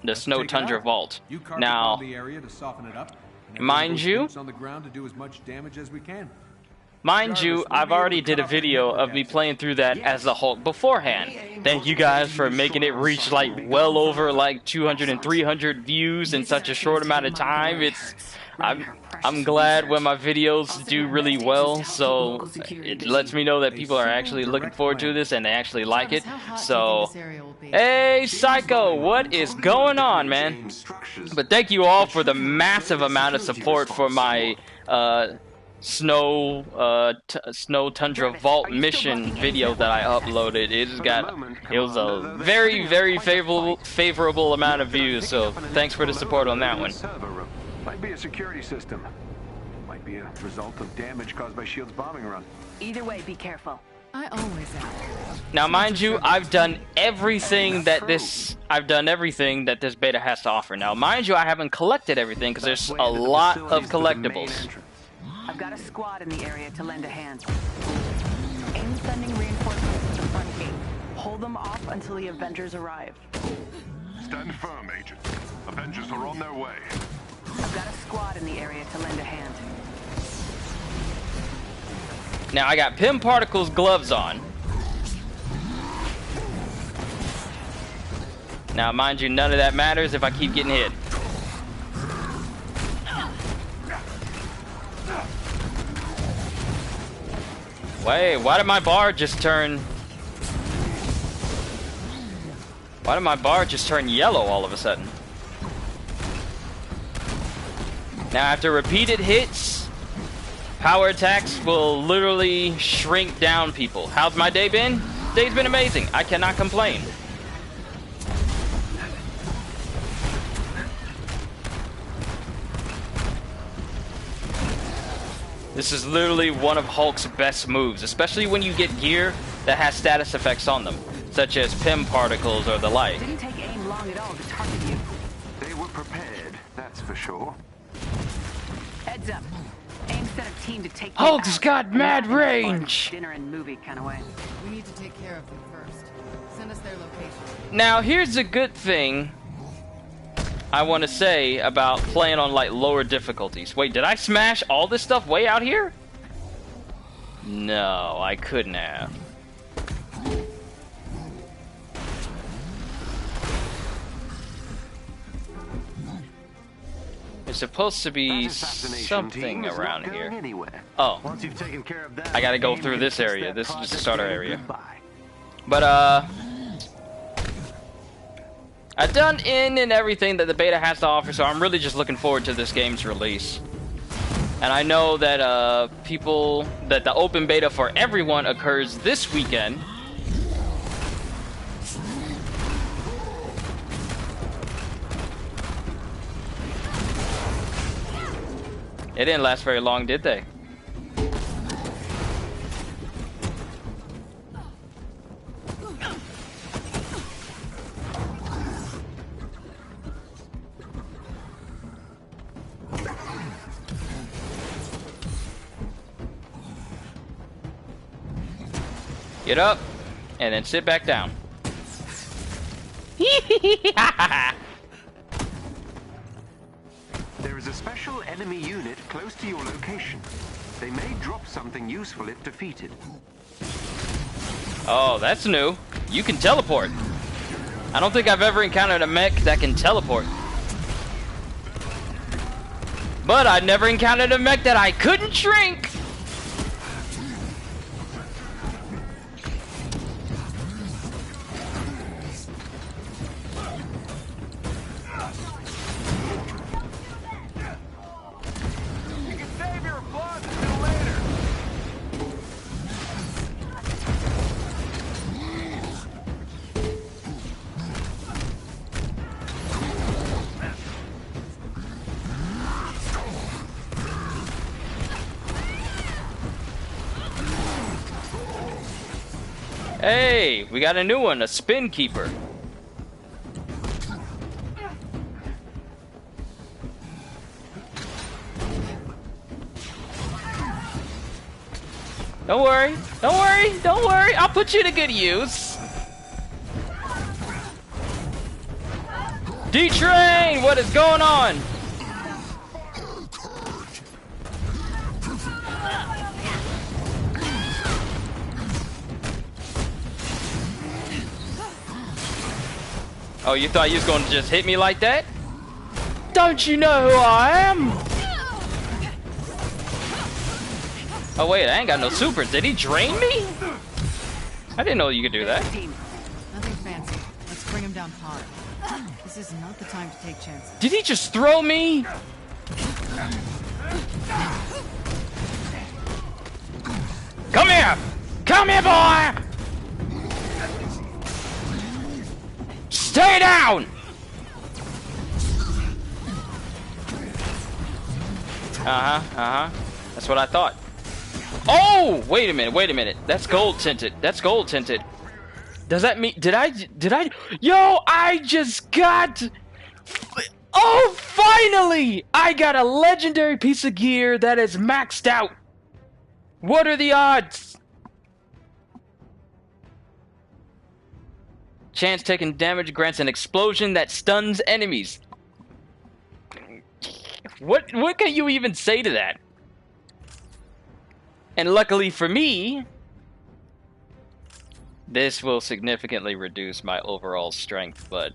the Snow Tundra Vault. You Now, the area to soften it up, and mind you, on the ground to do as much damage as we can. mind you, I've already did a video of me playing through that as the Hulk beforehand. Thank you guys for making it reach like well over like 200 and 300 views in such a short amount of time. I'm glad when my videos do really well, so it lets me know that people are actually looking forward to this and they actually like it. So, hey Psycho, what is going on, man? But thank you all for the massive amount of support for my Snow Tundra Vault mission video that I uploaded. It was a very favorable amount of views, so thanks for the support on that one. Might be a security system. Might be a result of damage caused by Shield's bombing run. Either way, be careful. I always am. Now, mind you, I've done everything that this beta has to offer. Now, mind you, I haven't collected everything because there's a lot of collectibles. I've got a squad in the area to lend a hand. Aim sending reinforcements to the front gate. Hold them off until the Avengers arrive. Stand firm, Agent. Avengers are on their way. I've got a squad in the area to lend a hand. Now I got Pym Particle's gloves on. Now mind you, none of that matters if I keep getting hit. Wait, why did my bar just turn... Why did my bar just turn yellow all of a sudden? Now after repeated hits, power attacks will literally shrink down people. How's my day been? Day's been amazing. I cannot complain. This is literally one of Hulk's best moves, especially when you get gear that has status effects on them, such as Pym Particles or the like. Didn't take aim long at all to target you. They were prepared, that's for sure. Heads up. Aim set a team to take you Hulk's out. got mad range! Dinner and movie kind of way. We need to take care of them first. Send us their location. Now, here's a good thing I want to say about playing on like lower difficulties. Wait, did I smash all this stuff way out here? No, I couldn't have. There's supposed to be something around here. Oh, Once you've taken care of that, I gotta go through this area. This is just the starter area. Goodbye. But I've done in and everything that the beta has to offer, so I'm really just looking forward to this game's release. And I know that that the open beta for everyone occurs this weekend. It didn't last very long, did they? Get up, and then sit back down. There is a special enemy unit close to your location. They may drop something useful if defeated. Oh, that's new. You can teleport. I don't think I've ever encountered a mech that can teleport. But I never encountered a mech that I couldn't shrink. Hey, we got a new one, a Spin Keeper. Don't worry, don't worry, don't worry. I'll put you to good use. D-Train! What is going on? Oh, you thought you was going to just hit me like that? Don't you know who I am? Oh wait, I ain't got no supers. Did he drain me? I didn't know you could do that. Nothing fancy. Let's bring him down hard. This is not the time to take chances. Did he just throw me? Come here! Come here, boy! Stay down! That's what I thought. Oh! Wait a minute. That's gold tinted. Does that mean... Did I... Yo, I just got... Oh, finally! I got a legendary piece of gear that is maxed out. What are the odds? Chance taking damage grants an explosion that stuns enemies. What can you even say to that? And luckily for me, this will significantly reduce my overall strength, but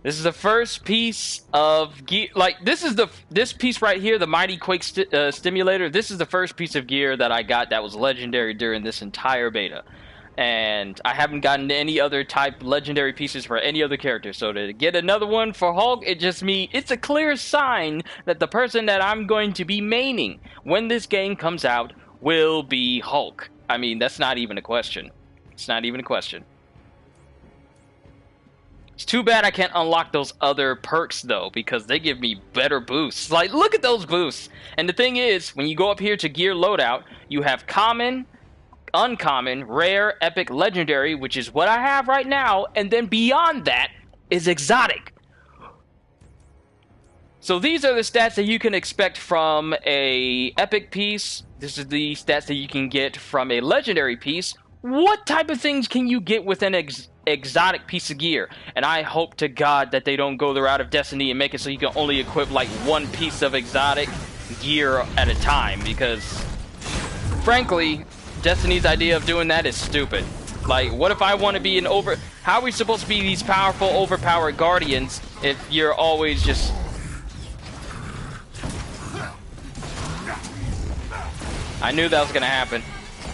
this is the first piece of gear. Like, this piece right here, the Mighty Quake Stimulator, this is the first piece of gear that I got that was legendary during this entire beta. And I haven't gotten any other type legendary pieces for any other character. So to get another one for Hulk, it's a clear sign that the person that I'm going to be maining when this game comes out will be Hulk. I mean, that's not even a question. It's not even a question. It's too bad I can't unlock those other perks, though, because they give me better boosts. Like, look at those boosts. And the thing is, when you go up here to gear loadout, you have common, uncommon, rare, epic, legendary, which is what I have right now, and then beyond that is exotic. So these are the stats that you can expect from a epic piece. This is the stats that you can get from a legendary piece. What type of things can you get with an exotic piece of gear? And I hope to God that they don't go the route of Destiny and make it so you can only equip like one piece of exotic gear at a time, because frankly, Destiny's idea of doing that is stupid. Like, what if I want to be an how are we supposed to be these powerful, overpowered guardians if you're always just... I knew that was gonna happen.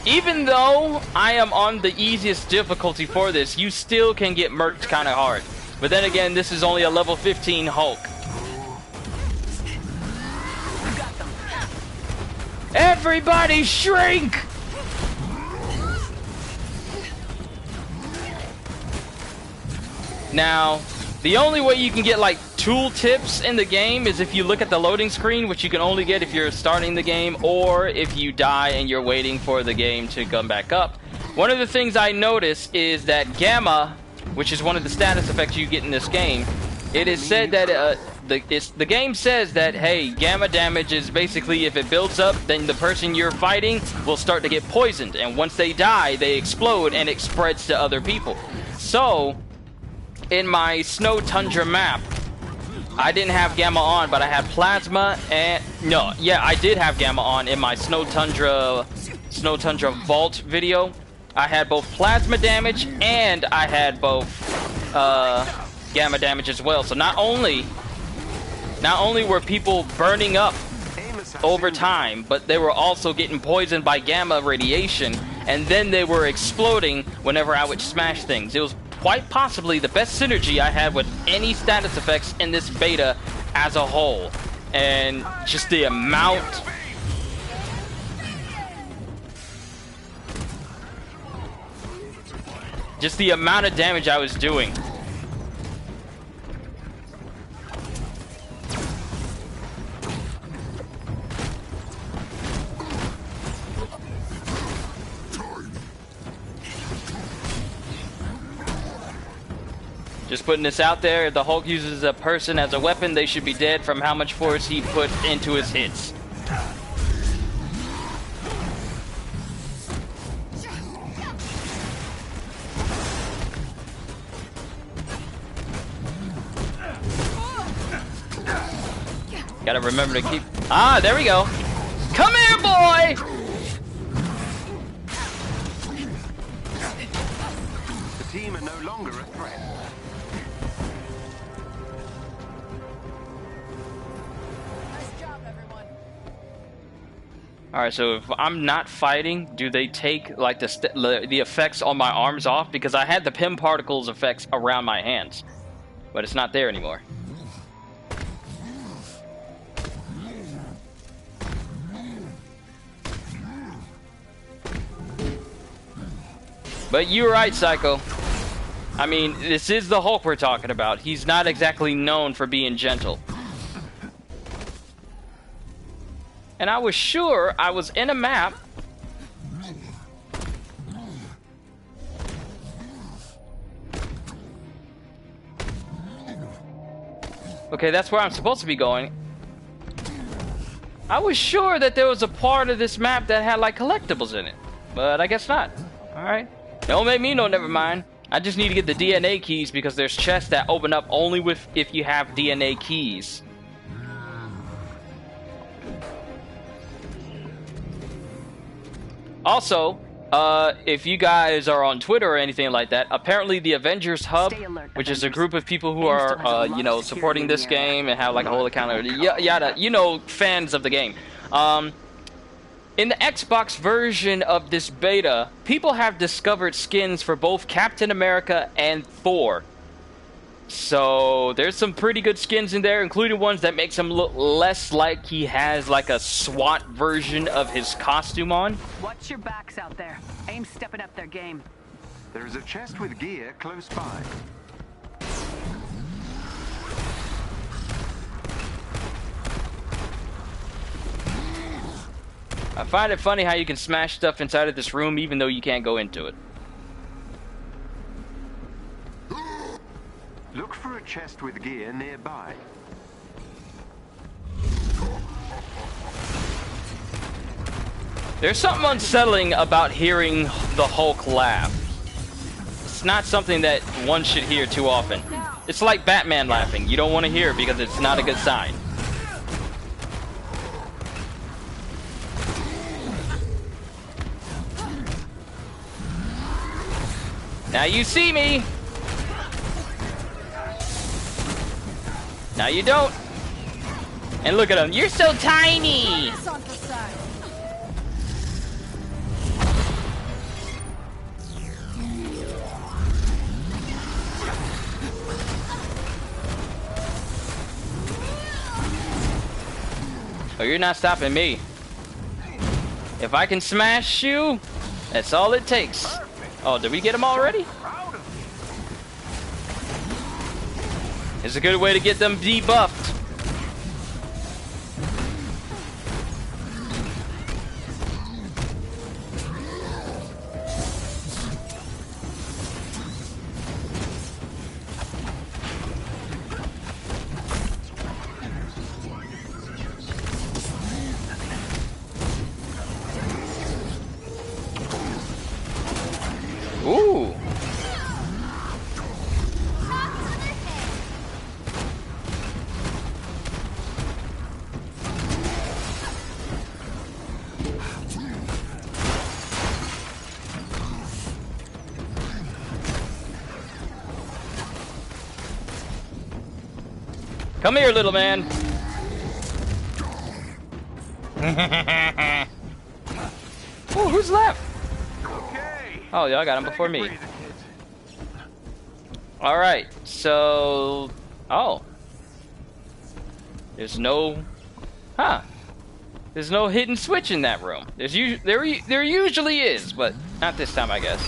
Even though I am on the easiest difficulty for this, you still can get murked kind of hard. But then again, this is only a level 15 Hulk. Everybody shrink! Now, the only way you can get like tool tips in the game is if you look at the loading screen, which you can only get if you're starting the game or if you die and you're waiting for the game to come back up. One of the things I noticed is that Gamma, which is one of the status effects you get in this game, it is said that the game says that, hey, gamma damage is basically, if it builds up, then the person you're fighting will start to get poisoned, and once they die, they explode and it spreads to other people. So in my Snow Tundra map, I didn't have Gamma on, but I had Plasma and... No, yeah, I did have Gamma on in my Snow Tundra Vault video. I had both Plasma damage and I had both Gamma damage as well. So not only were people burning up over time, but they were also getting poisoned by Gamma radiation, and then they were exploding whenever I would smash things. It was quite possibly the best synergy I had with any status effects in this beta as a whole. And just the amount... Just the amount of damage I was doing. Just putting this out there, if the Hulk uses a person as a weapon, they should be dead from how much force he put into his hits. Gotta remember to keep... Ah, there we go. Come here, boy! The team are no longer a threat. Nice job, everyone. Alright, so if I'm not fighting, do they take like the effects on my arms off? Because I had the Pym particles effects around my hands, but it's not there anymore. But you're right, Psycho. I mean, this is the Hulk we're talking about. He's not exactly known for being gentle. And I was sure I was in a map. Okay, that's where I'm supposed to be going. I was sure that there was a part of this map that had like collectibles in it, but I guess not. Alright. Don't make me know, never mind. I just need to get the DNA keys because there's chests that open up only with if you have DNA keys. Also, if you guys are on Twitter or anything like that, apparently the Avengers Hub, which is a group of people who are, you know, supporting this game and have like a whole account, yada, you know, fans of the game. In the Xbox version of this beta, people have discovered skins for both Captain America and Thor. So there's some pretty good skins in there, including ones that makes him look less like he has like a SWAT version of his costume on. Watch your backs out there. AIM's stepping up their game. There is a chest with gear close by. I find it funny how you can smash stuff inside of this room even though you can't go into it. Look for a chest with gear nearby. There's something unsettling about hearing the Hulk laugh. It's not something that one should hear too often. It's like Batman laughing. You don't want to hear it because it's not a good sign. Now you see me. Now you don't. And look at him. You're so tiny. Oh, you're not stopping me. If I can smash you, that's all it takes. Oh, did we get him already? It's a good way to get them debuffed. Ooh. Come here, little man. Oh, who's left? Oh, y'all got him before me. Alright, so... Oh. There's no... Huh. There's no hidden switch in that room. There usually is, but not this time, I guess.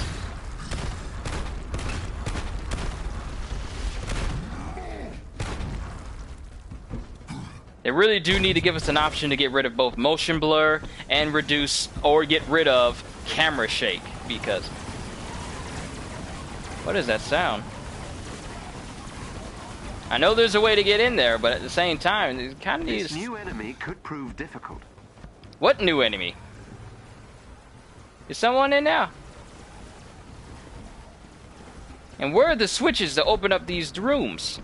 They really do need to give us an option to get rid of both motion blur and reduce or get rid of camera shake, because... What is that sound? I know there's a way to get in there, but at the same time, it kind of needs... This new enemy could prove difficult. What new enemy? Is someone in now? And where are the switches to open up these rooms?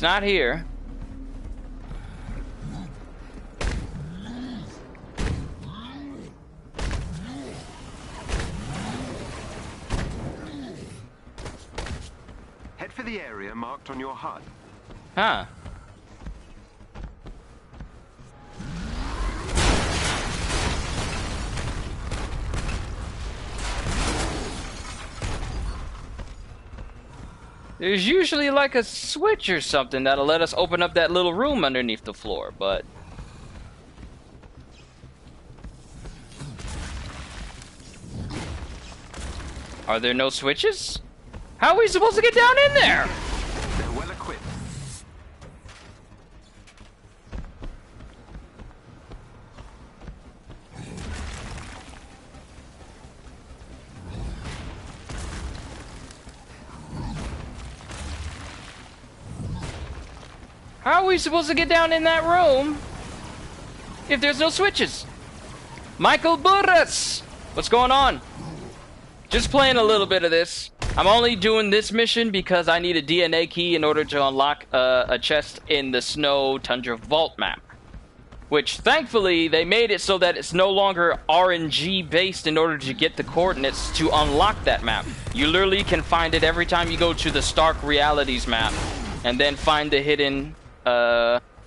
It's not here. Head for the area marked on your HUD. Huh. There's usually like a switch or something that'll let us open up that little room underneath the floor, but... Are there no switches? How are we supposed to get down in there? They're well equipped. How are we supposed to get down in that room if there's no switches? Michael Burris! What's going on? Just playing a little bit of this. I'm only doing this mission because I need a DNA key in order to unlock a chest in the Snow Tundra Vault map. Which, thankfully, they made it so that it's no longer RNG based in order to get the coordinates to unlock that map. You literally can find it every time you go to the Stark Realities map and then find the hidden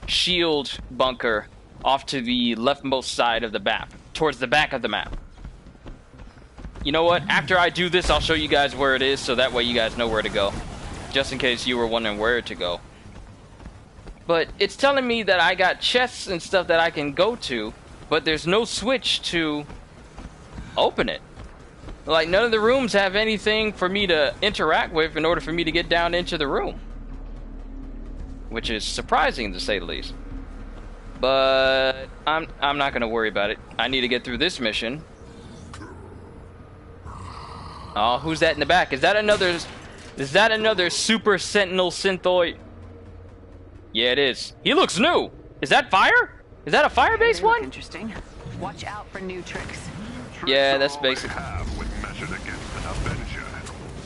shield bunker off to the leftmost side of the map, towards the back of the map. You know what? After I do this, I'll show you guys where it is, so that way you guys know where to go. Just in case you were wondering where to go. But it's telling me that I got chests and stuff that I can go to, but there's no switch to open it. Like, none of the rooms have anything for me to interact with in order for me to get down into the room. Which is surprising, to say the least. But I'm not going to worry about it. I need to get through this mission. Oh, who's that in the back? Is that another Super Sentinel Synthoid? Yeah, it is. He looks new. Is that fire? Is that a fire-based one? Interesting. Watch out for new tricks. Yeah, that's basic.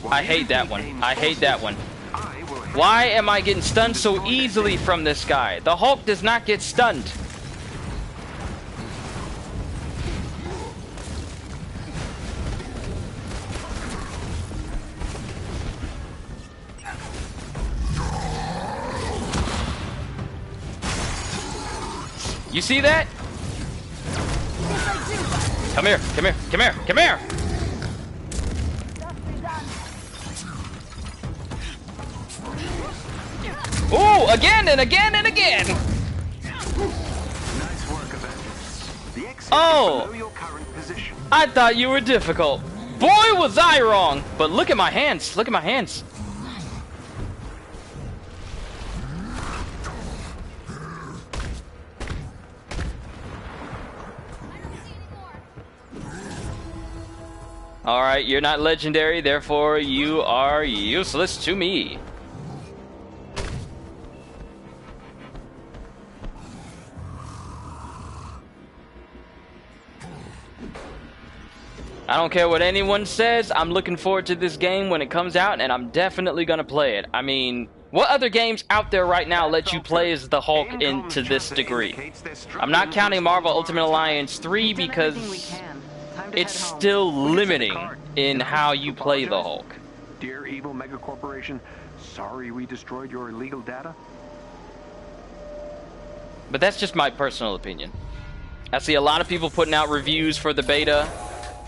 I hate that one. I hate that one. Why am I getting stunned so easily from this guy? The Hulk does not get stunned. You see that? Come here, come here, come here, come here! Ooh, again and again and again! Nice work, Avengers. The exit Oh! is below your current position. I thought you were difficult. Boy, was I wrong! But look at my hands, look at my hands. Alright, you're not legendary, therefore you are useless to me. I don't care what anyone says, I'm looking forward to this game when it comes out, and I'm definitely gonna play it. I mean, what other games out there right now let you play as the Hulk to this degree? I'm not counting Marvel Ultimate Alliance 3 because it's still limiting in how you play the Hulk. Dear evil mega corporation, sorry we destroyed your illegal data. But that's just my personal opinion. I see a lot of people putting out reviews for the beta,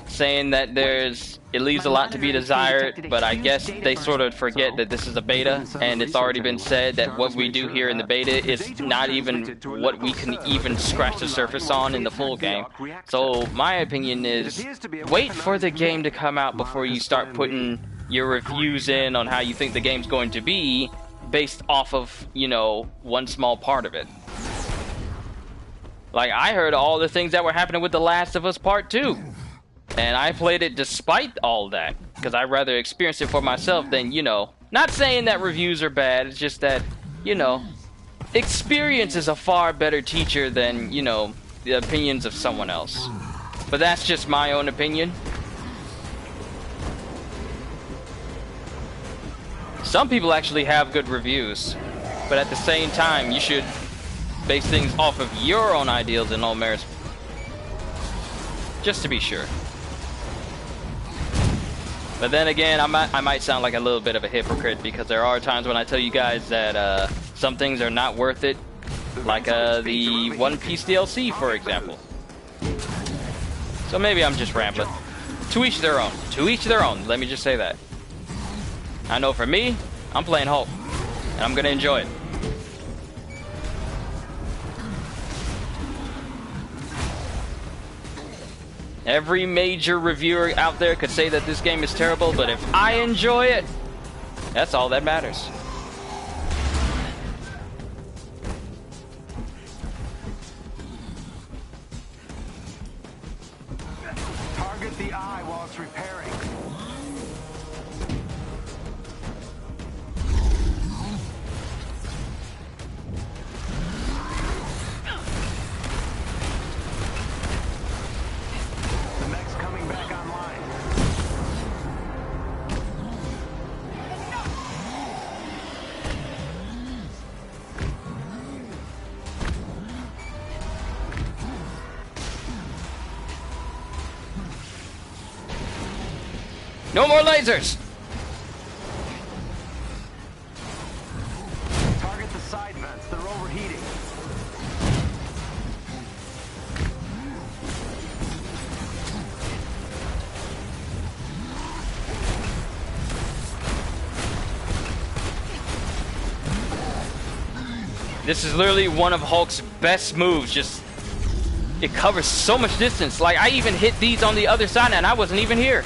saying that it leaves a lot to be desired, but I guess they sort of forget that this is a beta, and it's already been said that what we do here in the beta is not even what we can even scratch the surface on in the full game. So my opinion is, wait for the game to come out before you start putting your reviews in on how you think the game's going to be, based off of, you know, one small part of it. Like, I heard all the things that were happening with The Last of Us Part 2. And I played it despite all that, because I'd rather experience it for myself than, you know, not saying that reviews are bad, it's just that, you know, experience is a far better teacher than, you know, the opinions of someone else. But that's just my own opinion. Some people actually have good reviews. but at the same time, you should base things off of your own ideals and all merits, just to be sure. But then again, I might sound like a little bit of a hypocrite, because there are times when I tell you guys that some things are not worth it, like the One Piece DLC, for example. So maybe I'm just rambling. To each their own. To each their own. Let me just say that. I know for me, I'm playing Hulk, and I'm gonna enjoy it. Every major reviewer out there could say that this game is terrible, but if I enjoy it, that's all that matters. Target the eye while it's repairing. No more lasers! Target the side vents. They're overheating. This is literally one of Hulk's best moves. Just, it covers so much distance. Like, I even hit these on the other side and I wasn't even here.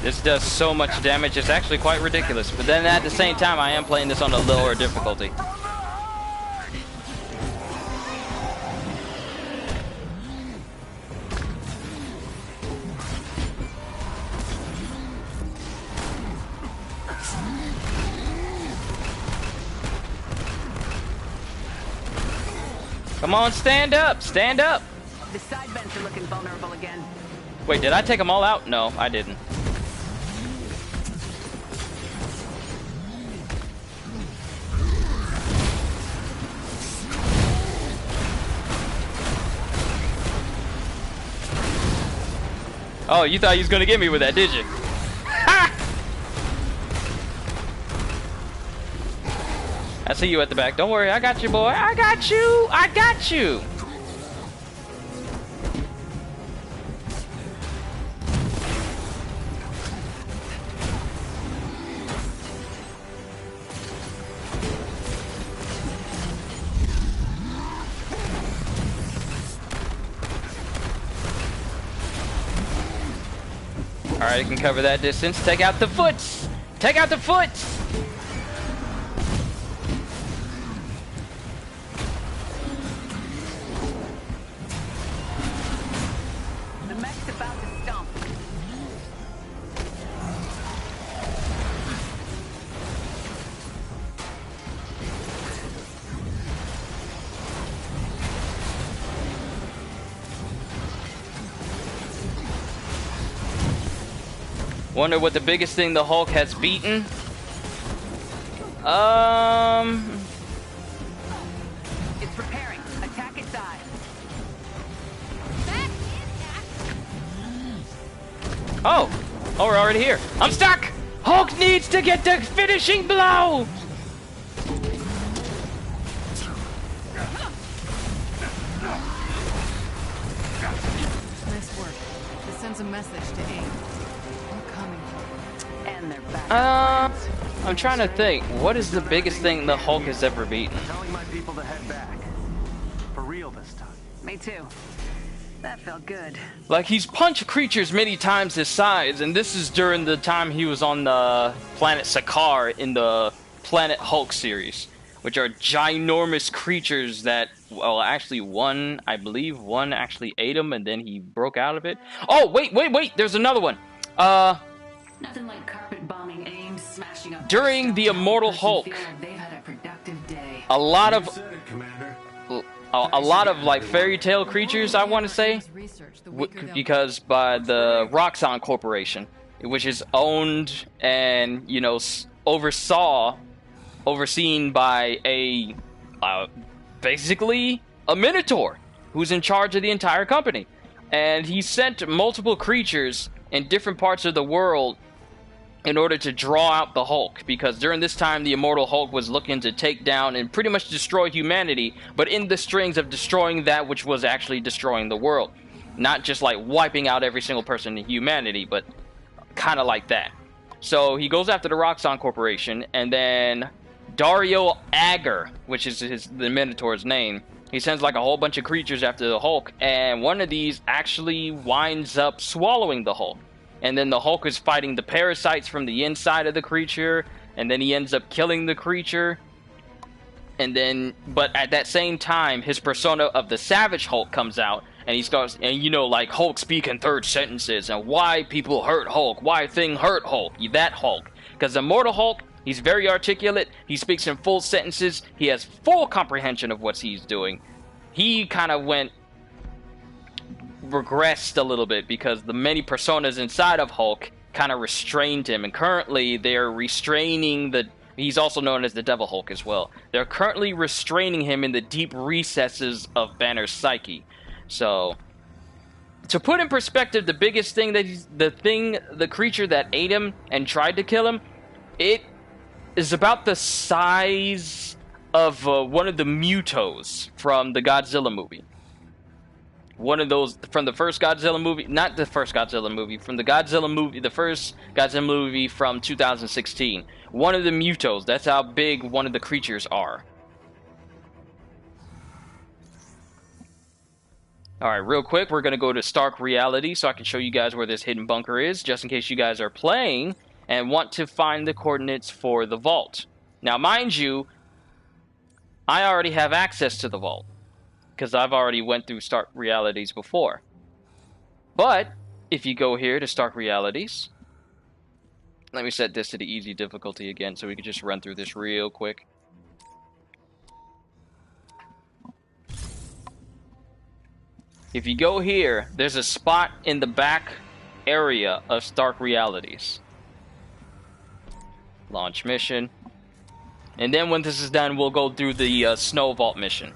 This does so much damage, it's actually quite ridiculous. But then at the same time, I am playing this on a lower difficulty. Come on, stand up! Stand up! The side vents are looking vulnerable again. Wait, did I take them all out? No, I didn't. Oh, you thought he was gonna get me with that, did you? Ha! I see you at the back. Don't worry, I got you, boy. I got you! I got you! Alright, I can cover that distance. Take out the foots! Take out the foots! The mech's about to stomp. Wonder what the biggest thing the Hulk has beaten? It's repairing. Attack its eye. Oh! Oh, we're already here. I'm stuck! Hulk needs to get the finishing blow! Nice work. This sends a message to Tame. I'm coming. And they're back. I'm trying to think. What is the biggest thing the Hulk has ever beaten? Telling my people to head back. For real this time. Me too. That felt good. Like, he's punched creatures many times his size, and this is during the time he was on the planet Sakaar in the Planet Hulk series, which are ginormous creatures that well, actually one, I believe one actually ate him and then he broke out of it. Oh, wait, there's another one. Nothing like carpet bombing AIM smashing up During the Immortal Hulk, they've had a productive day. a lot of Said it, Commander. a lot of like fairy tale creatures, I want to say, because by the Roxxon Corporation, which is owned and, you know, overseen by a basically a Minotaur who's in charge of the entire company. And he sent multiple creatures in different parts of the world in order to draw out the Hulk, because during this time the Immortal Hulk was looking to take down and pretty much destroy humanity, but in the strings of destroying that which was actually destroying the world. Not just like wiping out every single person in humanity, but kind of like that. So he goes after the Roxxon Corporation, and then Dario Agger, which is the Minotaur's name, he sends like a whole bunch of creatures after the Hulk, and one of these actually winds up swallowing the Hulk. And then the Hulk is fighting the parasites from the inside of the creature, and then he ends up killing the creature. And then, but at that same time, his persona of the Savage Hulk comes out, and he starts, and you know, like Hulk speak in third sentences, and why people hurt Hulk, why thing hurt Hulk, that Hulk. Because the Immortal Hulk, he's very articulate, he speaks in full sentences, he has full comprehension of what he's doing. He kind of regressed a little bit because the many personas inside of Hulk kind of restrained him, and currently they're restraining he's also known as the Devil Hulk as well. They're currently restraining him in the deep recesses of Banner's psyche. So, to put in perspective, the biggest thing the creature that ate him and tried to kill him, it is about the size of one of the Mutos from the Godzilla movie. One of those from the first Godzilla movie, not the first Godzilla movie, from the Godzilla movie, the first Godzilla movie from 2016. One of the Mutos, that's how big one of the creatures are. Alright, real quick, we're going to go to Stark Reality so I can show you guys where this hidden bunker is, just in case you guys are playing and want to find the coordinates for the vault. Now, mind you, I already have access to the vault, because I've already went through Stark Realities before. But, if you go here to Stark Realities, let me set this to the easy difficulty again so we can just run through this real quick. If you go here, there's a spot in the back area of Stark Realities. Launch mission. And then when this is done, we'll go through the Snow Vault mission.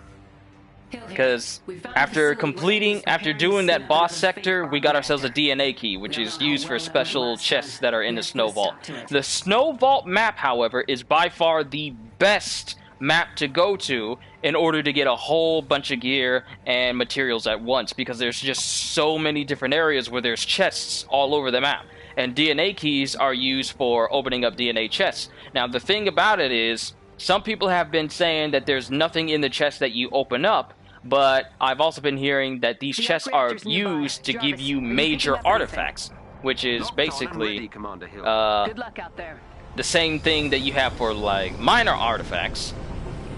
Because after doing that boss sector, we got ourselves a DNA key, which is used for special chests that are in the Snow Vault. The Snow Vault map, however, is by far the best map to go to in order to get a whole bunch of gear and materials at once, because there's just so many different areas where there's chests all over the map. And DNA keys are used for opening up DNA chests. Now, the thing about it is, some people have been saying that there's nothing in the chest that you open up, but I've also been hearing that these chests are used to give you major artifacts, which is basically Good luck out there. the same thing that you have for like minor artifacts,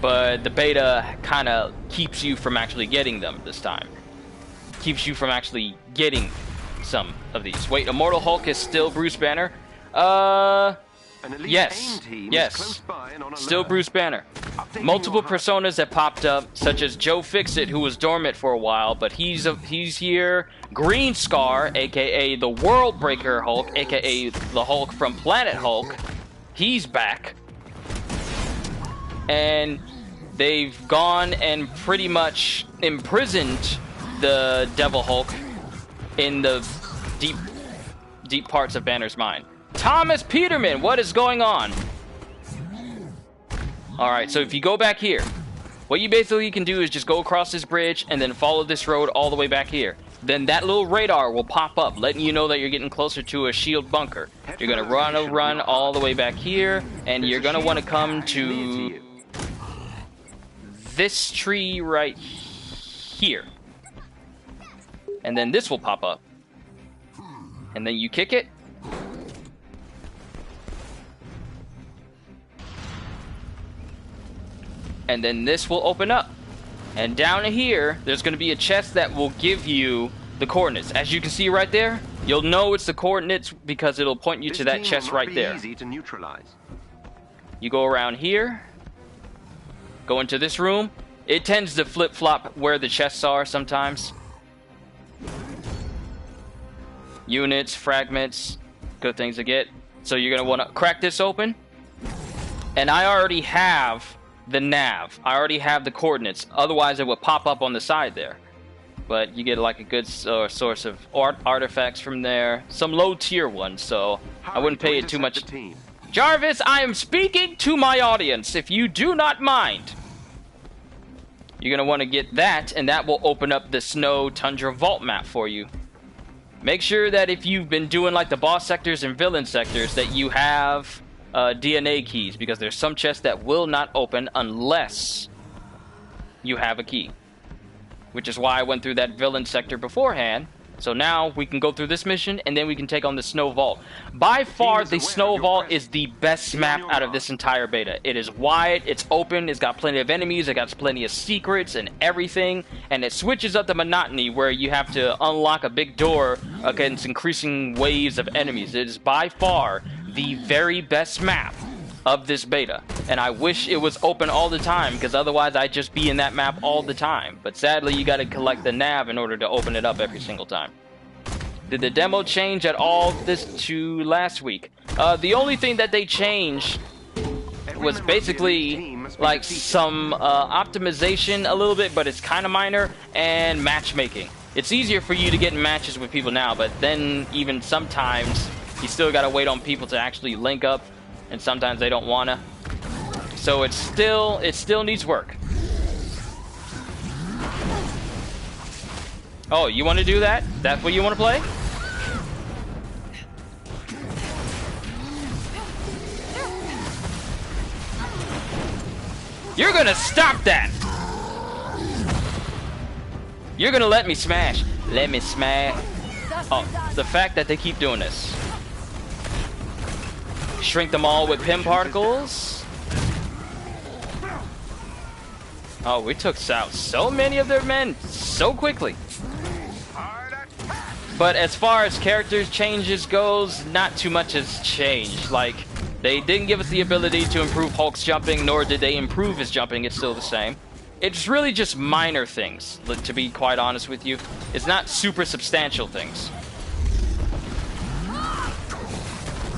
but the beta kind of keeps you from actually getting them this time. Keeps you from actually getting some of these. Wait, Immortal Hulk is still Bruce Banner? Yes, still Bruce Banner. Multiple personas that popped up, such as Joe Fixit, who was dormant for a while, but he's here. Green Scar, aka the World Breaker Hulk, aka the Hulk from Planet Hulk, he's back. And they've gone and pretty much imprisoned the Devil Hulk in the deep parts of Banner's mind. Thomas Peterman, what is going on? Alright, so if you go back here, what you basically can do is just go across this bridge and then follow this road all the way back here. Then that little radar will pop up, letting you know that you're getting closer to a shield bunker. You're going to run all the way back here, and you're going to want to come to this tree right here. And then this will pop up. And then you kick it. And then this will open up. And down here, there's going to be a chest that will give you the coordinates. As you can see right there, you'll know it's the coordinates because it'll point you to that chest right there. Easy to neutralize. You go around here, go into this room. It tends to flip-flop where the chests are sometimes. Units, fragments, good things to get. So you're going to want to crack this open. And I already have the nav. I already have the coordinates. Otherwise, it would pop up on the side there. But you get like a good source of artifacts from there. Some low-tier ones, so I wouldn't pay it too much. Jarvis, I am speaking to my audience, if you do not mind. You're going to want to get that, and that will open up the Snow Tundra Vault map for you. Make sure that if you've been doing like the boss sectors and villain sectors, that you have DNA keys, because there's some chests that will not open unless you have a key. Which is why I went through that villain sector beforehand. So now we can go through this mission, and then we can take on the Snow Vault. By far, the Snow Vault is the best map out of this entire beta. It is wide, it's open, it's got plenty of enemies, it got plenty of secrets and everything, and it switches up the monotony where you have to unlock a big door against increasing waves of enemies. It is by far the very best map of this beta, and I wish it was open all the time, because otherwise I'd just be in that map all the time. But sadly, you got to collect the nav in order to open it up every single time. Did the demo change at all this to last week? The only thing that they changed was basically like some optimization a little bit, but it's kind of minor, and matchmaking. It's easier for you to get in matches with people now, but then even sometimes you still got to wait on people to actually link up, and sometimes they don't wanna. So it still needs work. Oh, you want to do that? That's what you want to play? You're gonna stop that! You're gonna let me smash. Let me smash. Oh, the fact that they keep doing this. Shrink them all with PIM particles. Oh, we took out so many of their men so quickly. But as far as characters changes goes, not too much has changed. Like, they didn't give us the ability to improve Hulk's jumping, nor did they improve his jumping. It's still the same. It's really just minor things, to be quite honest with you. It's not super substantial things.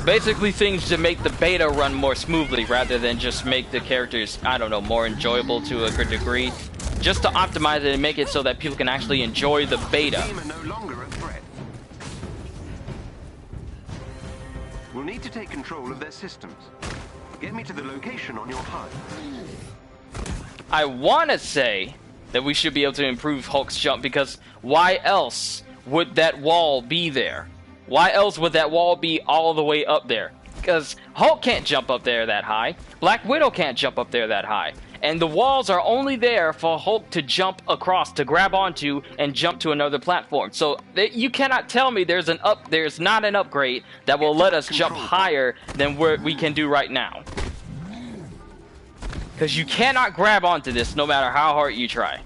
Basically things to make the beta run more smoothly rather than just make the characters, I don't know, more enjoyable to a good degree. Just to optimize it and make it so that people can actually enjoy the beta. We'll need to take control of their systems. Get me to the location on your HUD. I want to say that we should be able to improve Hulk's jump, because why else would that wall be there? Why else would that wall be all the way up there? Because Hulk can't jump up there that high. Black Widow can't jump up there that high. And the walls are only there for Hulk to jump across, to grab onto, and jump to another platform. So you cannot tell me there's not an upgrade that will let us jump higher than what we can do right now. Because you cannot grab onto this no matter how hard you try.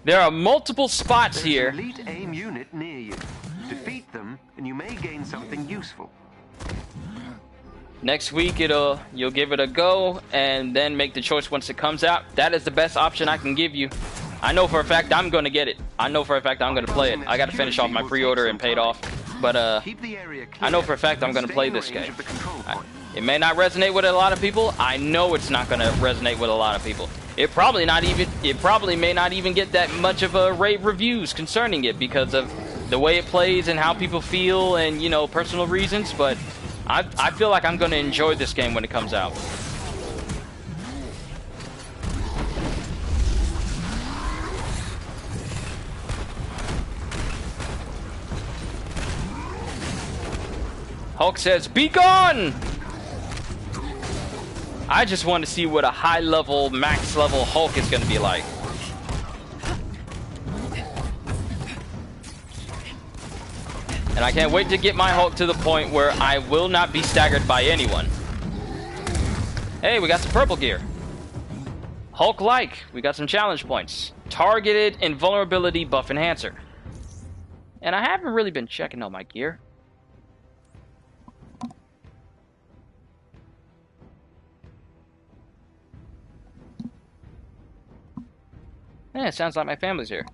There are multiple spots here. There's an elite AIM unit near you. Defeat them, and you may gain something useful. Next week, you'll give it a go, and then make the choice once it comes out. That is the best option I can give you. I know for a fact I'm going to get it. I know for a fact I'm going to play it. I got to finish off my pre-order and pay it off. But I know for a fact I'm going to play this game. It may not resonate with a lot of people. I know it's not going to resonate with a lot of people. It probably may not even get that much of a rave reviews concerning it because of the way it plays and how people feel and, you know, personal reasons. But I feel like I'm going to enjoy this game when it comes out. Hulk says, "Be gone!" I just want to see what a high-level, max-level Hulk is going to be like. And I can't wait to get my Hulk to the point where I will not be staggered by anyone. Hey, we got some purple gear. Hulk-like. We got some challenge points. Targeted invulnerability buff enhancer. And I haven't really been checking all my gear. Yeah, it sounds like my family's here.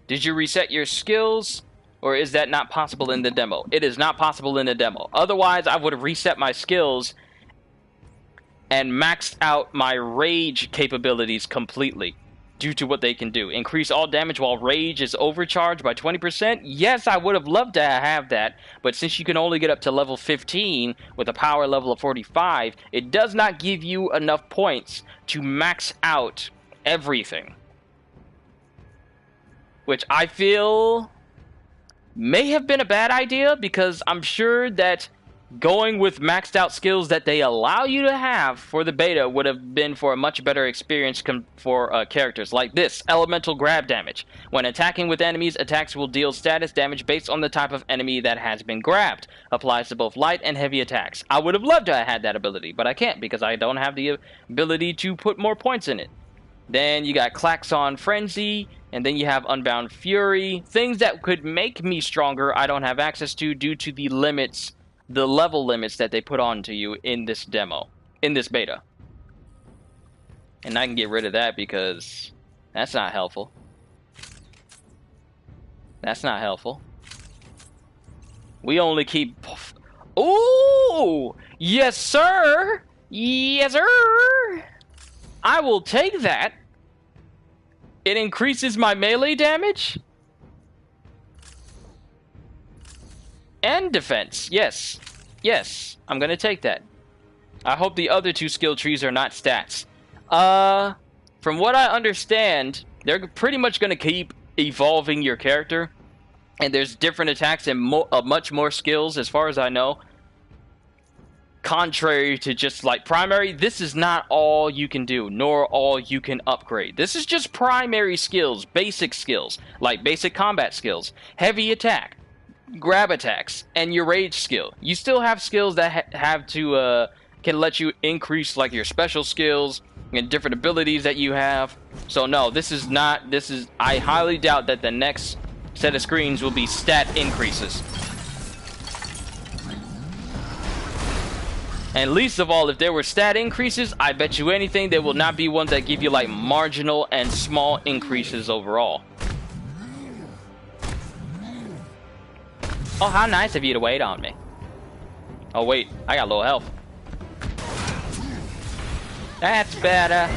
Did you reset your skills? Or is that not possible in the demo? It is not possible in the demo. Otherwise, I would have reset my skills and maxed out my rage capabilities completely due to what they can do. Increase all damage while rage is overcharged by 20%. Yes, I would have loved to have that, but since you can only get up to level 15 with a power level of 45, it does not give you enough points to max out everything. Which I feel may have been a bad idea, because I'm sure that going with maxed out skills that they allow you to have for the beta would have been for a much better experience for characters like this. Elemental grab damage. When attacking with enemies, attacks will deal status damage based on the type of enemy that has been grabbed. Applies to both light and heavy attacks. I would have loved to have had that ability, but I can't because I don't have the ability to put more points in it. Then you got Klaxon Frenzy, and then you have Unbound Fury. Things that could make me stronger I don't have access to due to the limits, the level limits that they put onto you in this demo, in this beta. And I can get rid of that because that's not helpful. That's not helpful. We only keep... Ooh! Yes, sir! Yes, sir! I will take that. It increases my melee damage. And defense. Yes. Yes. I'm going to take that. I hope the other two skill trees are not stats. From what I understand, they're pretty much going to keep evolving your character. And there's different attacks and much more skills as far as I know. Contrary to just like primary, this is not all you can do, nor all you can upgrade. This is just primary skills, basic skills, like basic combat skills, heavy attack, grab attacks, and your rage skill. You still have skills that can let you increase like your special skills and different abilities that you have. So no, I highly doubt that the next set of screens will be stat increases. And least of all, if there were stat increases, I bet you anything there will not be ones that give you like marginal and small increases overall. Oh, how nice of you to wait on me. Oh wait, I got low health. That's better.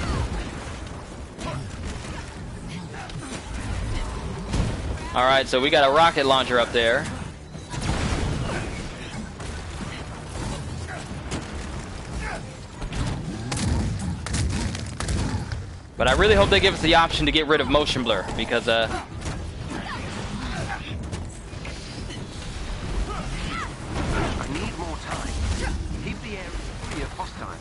Alright, so we got a rocket launcher up there. But I really hope they give us the option to get rid of motion blur, because I need more time. Keep the area free of hostiles.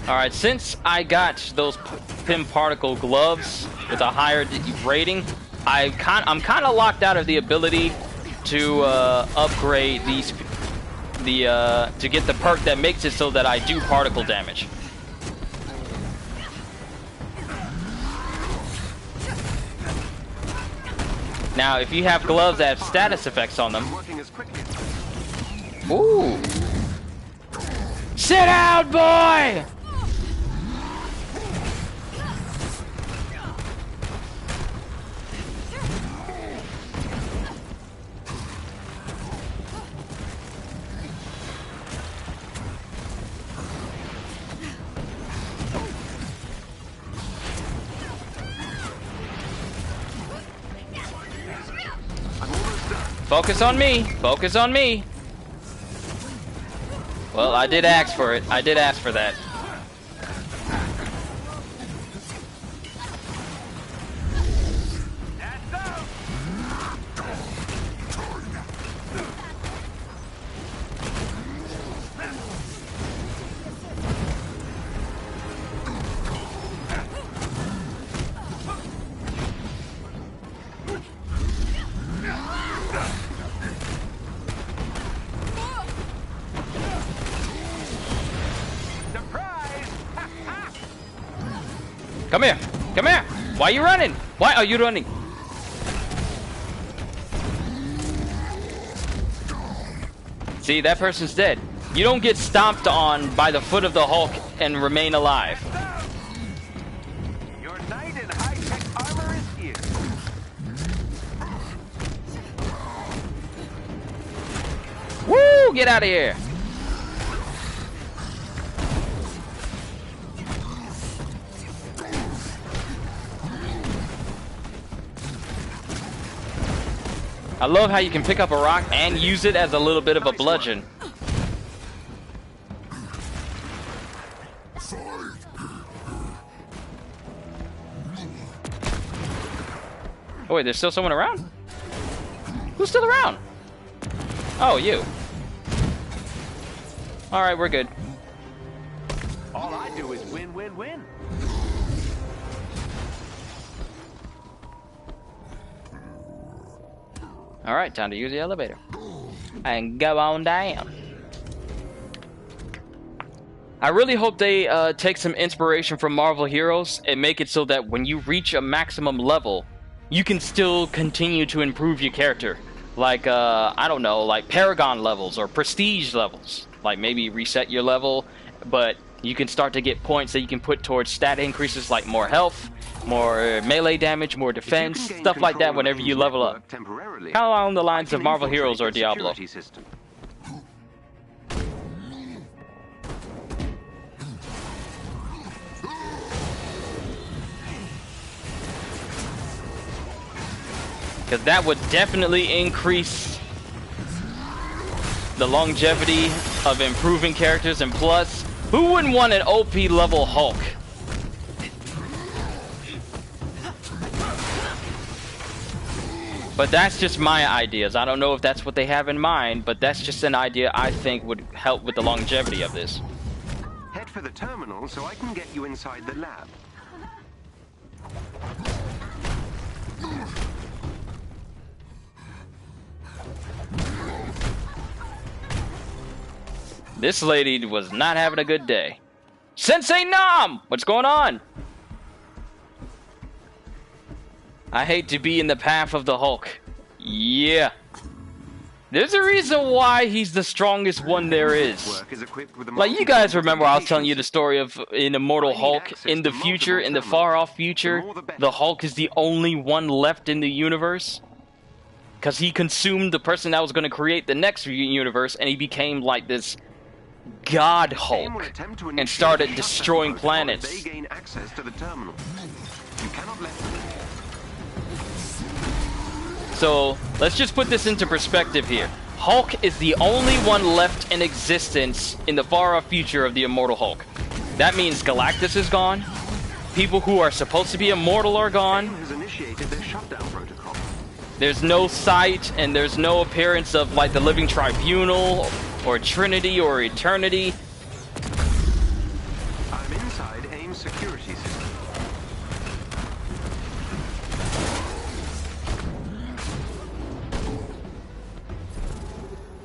Alright, since I got those Pim Particle gloves with a higher rating, I'm kind of locked out of the ability to upgrade these, to get the perk that makes it so that I do particle damage. Now, if you have gloves that have status effects on them... Ooh! Sit down, boy! Focus on me! Focus on me! Well, I did ask for it. I did ask for that. Come here. Come here. Why are you running? Why are you running? See, that person's dead. You don't get stomped on by the foot of the Hulk and remain alive. Your knight in high-tech armor is here. Woo! Get out of here. I love how you can pick up a rock and use it as a little bit of a bludgeon. Oh wait, there's still someone around? Who's still around? Oh, you. Alright, we're good. All I do is win, win, win. Alright, time to use the elevator. And go on down. I really hope they take some inspiration from Marvel Heroes and make it so that when you reach a maximum level, you can still continue to improve your character. Like, I don't know, like Paragon levels or Prestige levels. Like maybe reset your level, but you can start to get points that you can put towards stat increases like more health, more melee damage, more defense, stuff like that whenever you level up. Kind of along the lines of Marvel Heroes or Diablo. Because that would definitely increase the longevity of improving characters, and plus, who wouldn't want an OP level Hulk? But that's just my ideas. I don't know if that's what they have in mind, but that's just an idea I think would help with the longevity of this. Head for the terminal so I can get you inside the lab. This lady was not having a good day. Sensei Nam! What's going on? I hate to be in the path of the Hulk. Yeah. There's a reason why he's the strongest one there is. Like, you guys remember I was telling you the story of an Immortal Hulk. In the future, in the far-off future, the Hulk is the only one left in the universe. Because he consumed the person that was going to create the next universe, and he became like this God Hulk and started destroying planets. They gain access to the terminal. You cannot let them. So let's just put this into perspective here. Hulk is the only one left in existence in the far-off future of the Immortal Hulk. That means Galactus is gone. People who are supposed to be immortal are gone. Tame has initiated their shutdown protocol. There's no sight and there's no appearance of like the Living Tribunal or Trinity or Eternity. I'm inside AIM's security system.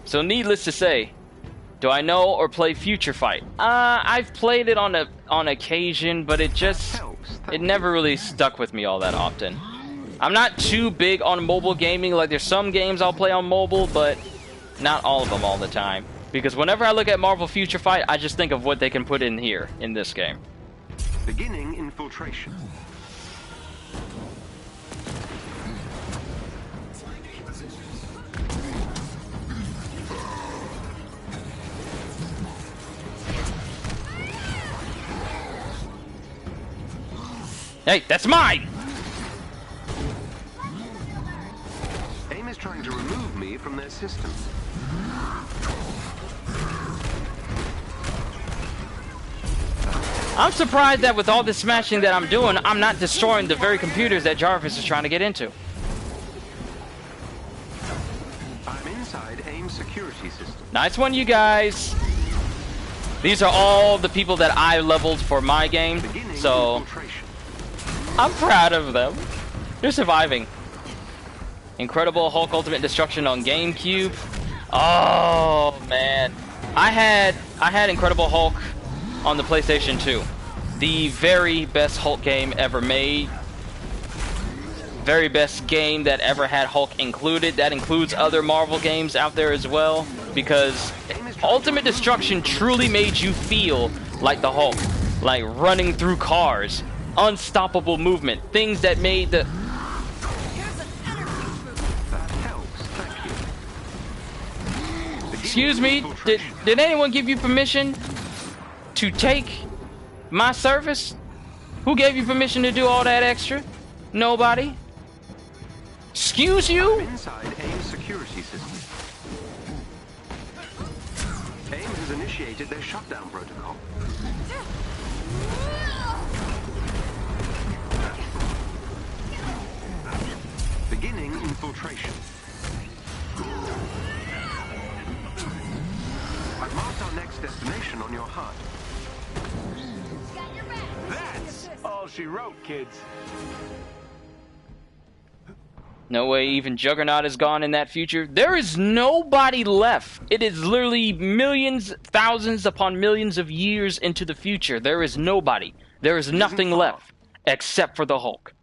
So needless to say, do I know or play Future Fight? I've played it on occasion, but it never really stuck with me all that often. I'm not too big on mobile gaming. Like, there's some games I'll play on mobile, but not all of them all the time. Because whenever I look at Marvel Future Fight, I just think of what they can put in here, in this game. Beginning infiltration. Hey, that's mine! AIM is trying to remove me from their system. I'm surprised that with all this smashing that I'm doing, I'm not destroying the very computers that Jarvis is trying to get into. I'm inside AIM's security system. Nice one, you guys. These are all the people that I leveled for my game, so Infiltration. I'm proud of them. They're surviving. Incredible Hulk Ultimate Destruction on GameCube. Oh man, I had Incredible Hulk on the PlayStation 2. the very best Hulk game ever made. Very best game that ever had Hulk included. That includes other Marvel games out there as well, because Ultimate Destruction truly made you feel like the Hulk, like running through cars, unstoppable movement, things that made the... Excuse me, did anyone give you permission to take my service? Who gave you permission to do all that extra? Nobody? Excuse you? Inside Tame's security system. Tame has initiated their shutdown protocol. Beginning infiltration. I've marked our next destination on your HUD. That's all she wrote, kids. No way even Juggernaut is gone in that future. There is nobody left. It is literally millions, thousands upon millions of years into the future. There is nobody. There is nothing left except for the Hulk.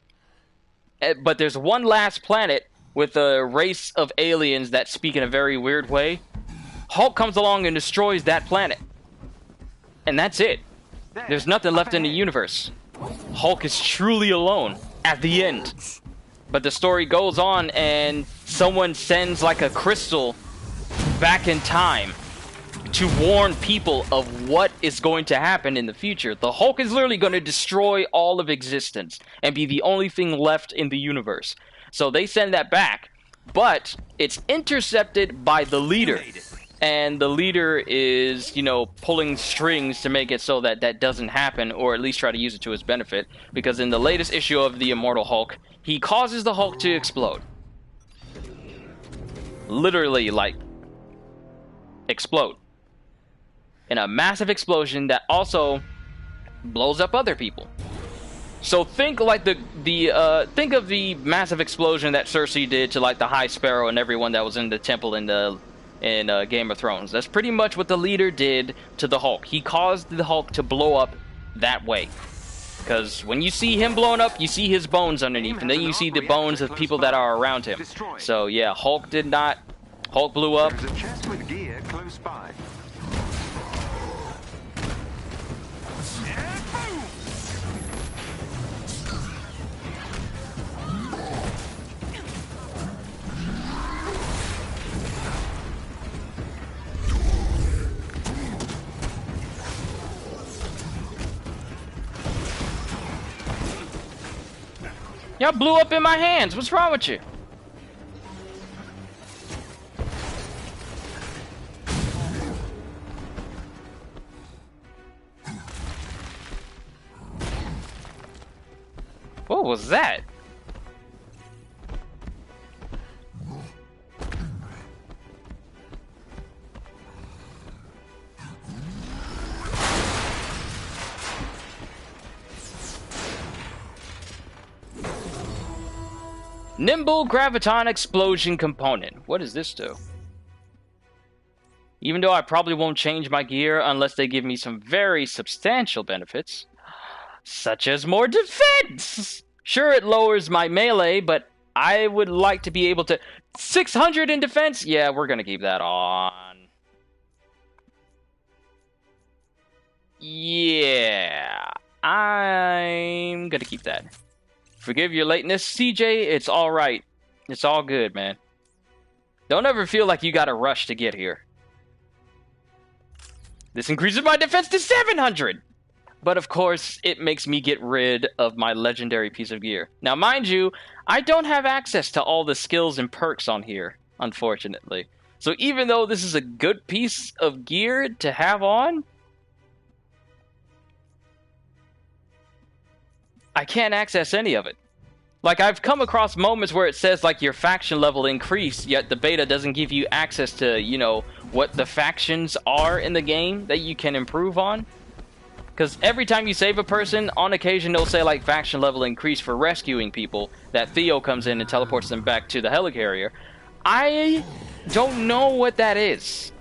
But there's one last planet with a race of aliens that speak in a very weird way. Hulk comes along and destroys that planet. And that's it. There's nothing left in the universe. Hulk is truly alone at the end. But the story goes on, and someone sends like a crystal back in time to warn people of what is going to happen in the future. The Hulk is literally going to destroy all of existence and be the only thing left in the universe. So they send that back, but it's intercepted by the leader. And the leader is, you know, pulling strings to make it so that that doesn't happen, or at least try to use it to his benefit. Because in the latest issue of the Immortal Hulk, he causes the Hulk to explode. Literally, like, explode. In a massive explosion that also blows up other people. So think like think of the massive explosion that Cersei did to like the High Sparrow and everyone that was in the temple in Game of Thrones. That's pretty much what the leader did to the Hulk. He caused the Hulk to blow up that way. Because when you see him blowing up, you see his bones underneath, and then you see the bones of people that are around him. So yeah, Hulk blew up. There's a chest with gear close by. Y'all blew up in my hands. What's wrong with you? What was that? Nimble Graviton Explosion Component. What does this do? Even though I probably won't change my gear unless they give me some very substantial benefits, such as more defense! Sure, it lowers my melee, but I would like to be able to... 600 in defense? Yeah, we're gonna keep that on. Yeah, I'm gonna keep that. Forgive your lateness, CJ. It's all right. It's all good, man. Don't ever feel like you gotta rush to get here. This increases my defense to 700! But of course, it makes me get rid of my legendary piece of gear. Now, mind you, I don't have access to all the skills and perks on here, unfortunately. So even though this is a good piece of gear to have on, I can't access any of it. Like, I've come across moments where it says, like, your faction level increased, yet the beta doesn't give you access to, you know, what the factions are in the game that you can improve on. Because every time you save a person, on occasion they'll say, like, faction level increased for rescuing people, that Theo comes in and teleports them back to the helicarrier. I don't know what that is.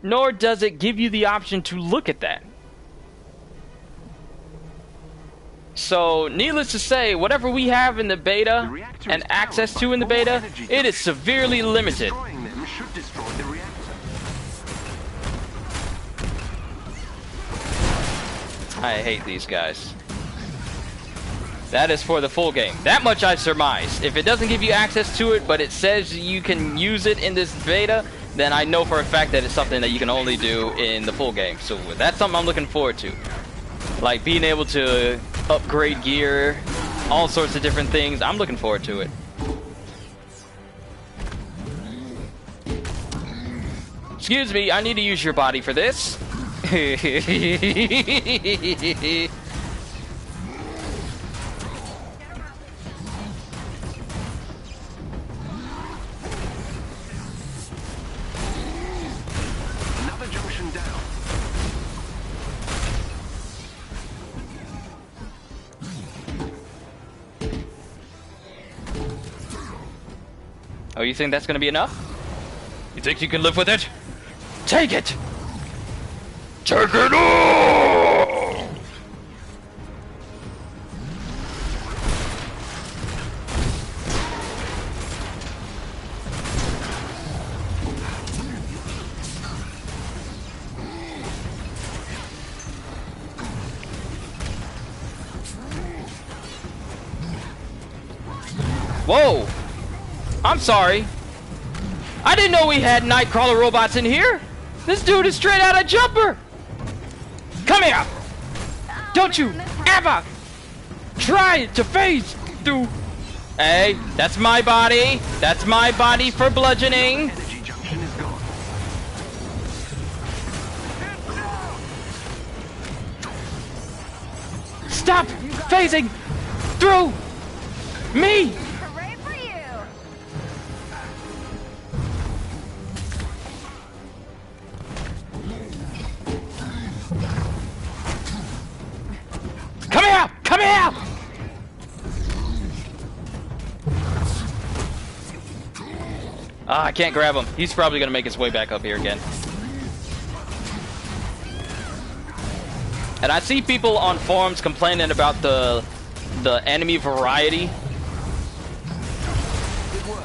Nor does it give you the option to look at that. So, needless to say, whatever we have in the beta and access to in the beta, it is severely limited. Destroying them should destroy the reactor. I hate these guys. That is for the full game. That much I surmise. If it doesn't give you access to it, but it says you can use it in this beta, then I know for a fact that it's something that you can only do in the full game. So that's something I'm looking forward to. Like being able to upgrade gear, all sorts of different things. I'm looking forward to it. Excuse me, I need to use your body for this. Another junction down. Oh, you think that's gonna be enough? You think you can live with it? Take it! Take it all! Whoa! I'm sorry. I didn't know we had Nightcrawler robots in here. This dude is straight out of Jumper. Come here. Don't you ever try to phase through. Hey, that's my body. That's my body for bludgeoning. Energy junction is gone. Stop phasing through me. Hooray for you! Come here! Come here! Ah, I can't grab him. He's probably gonna make his way back up here again. And I see people on forums complaining about the enemy variety. Good work.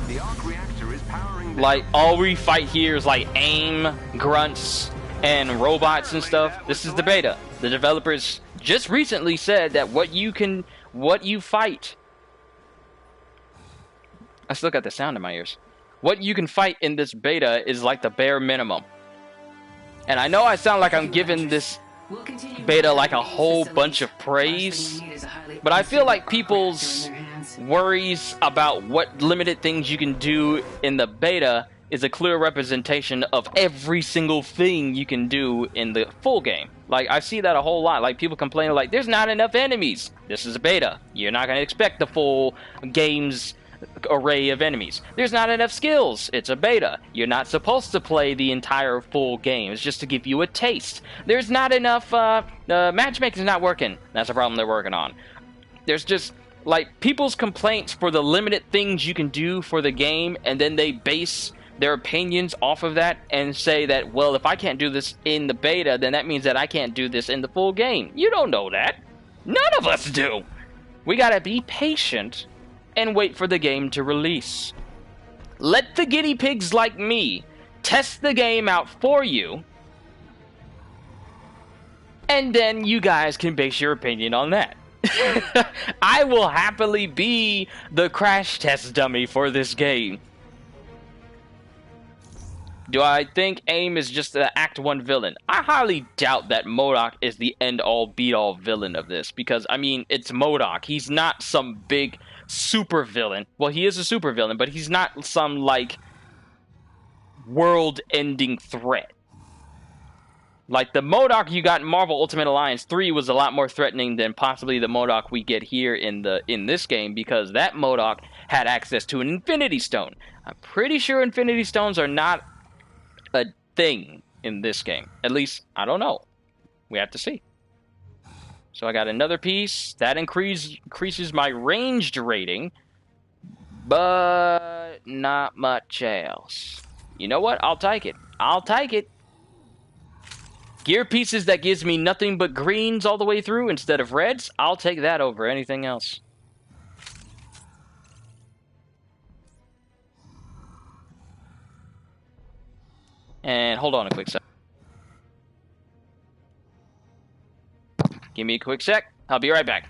The arc reactor is powering down. Like, all we fight here is like AIM, grunts, and robots and stuff. This is the beta. The developers just recently said that what you fight. I still got the sound in my ears. What you can fight in this beta is like the bare minimum. And I know I sound like I'm giving this beta like a whole bunch of praise, but I feel like people's worries about what limited things you can do in the beta is a clear representation of every single thing you can do in the full game. Like, I see that a whole lot. Like, people complaining like, there's not enough enemies. This is a beta. You're not going to expect the full game's array of enemies. There's not enough skills. It's a beta. You're not supposed to play the entire full game. It's just to give you a taste. There's not enough, matchmaking's not working. That's a problem they're working on. There's just, like, people's complaints for the limited things you can do for the game, and then they base their opinions off of that and say that, well, if I can't do this in the beta, then that means that I can't do this in the full game. You don't know that. None of us do. We gotta be patient and wait for the game to release. Let the guinea pigs like me test the game out for you, and then you guys can base your opinion on that. I will happily be the crash test dummy for this game. Do I think AIM is just the Act 1 villain? I highly doubt that MODOK is the end-all, be-all villain of this, because, I mean, it's MODOK. He's not some big super villain. Well, he is a super villain, but he's not some, like, world-ending threat. Like, the MODOK you got in Marvel Ultimate Alliance 3 was a lot more threatening than possibly the MODOK we get here in this game, because that MODOK had access to an Infinity Stone. I'm pretty sure Infinity Stones are not a thing in this game. At least, I don't know. We have to see. So I got another piece. That increases my ranged rating, but not much else. You know what? I'll take it. I'll take it. Gear pieces that gives me nothing but greens all the way through instead of reds, I'll take that over anything else. And hold on a quick sec. Give me a quick sec. I'll be right back.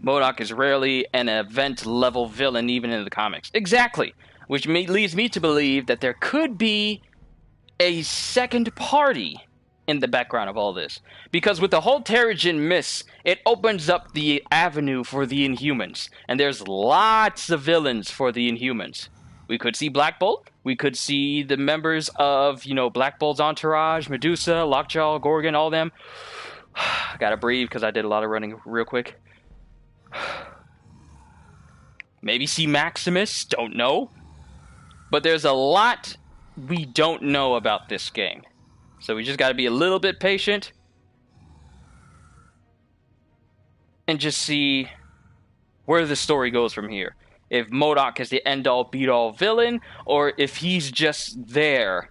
MODOK is rarely an event-level villain, even in the comics. Exactly. Which leads me to believe that there could be a second party in the background of all this. Because with the whole Terrigen Mist, it opens up the avenue for the Inhumans. And there's lots of villains for the Inhumans. We could see Black Bolt. We could see the members of, Black Bolt's entourage, Medusa, Lockjaw, Gorgon, all them. I gotta breathe because I did a lot of running real quick. Maybe see Maximus, don't know. But there's a lot we don't know about this game. So we just got to be a little bit patient. And just see where the story goes from here. If MODOK is the end-all, beat-all villain, or if he's just there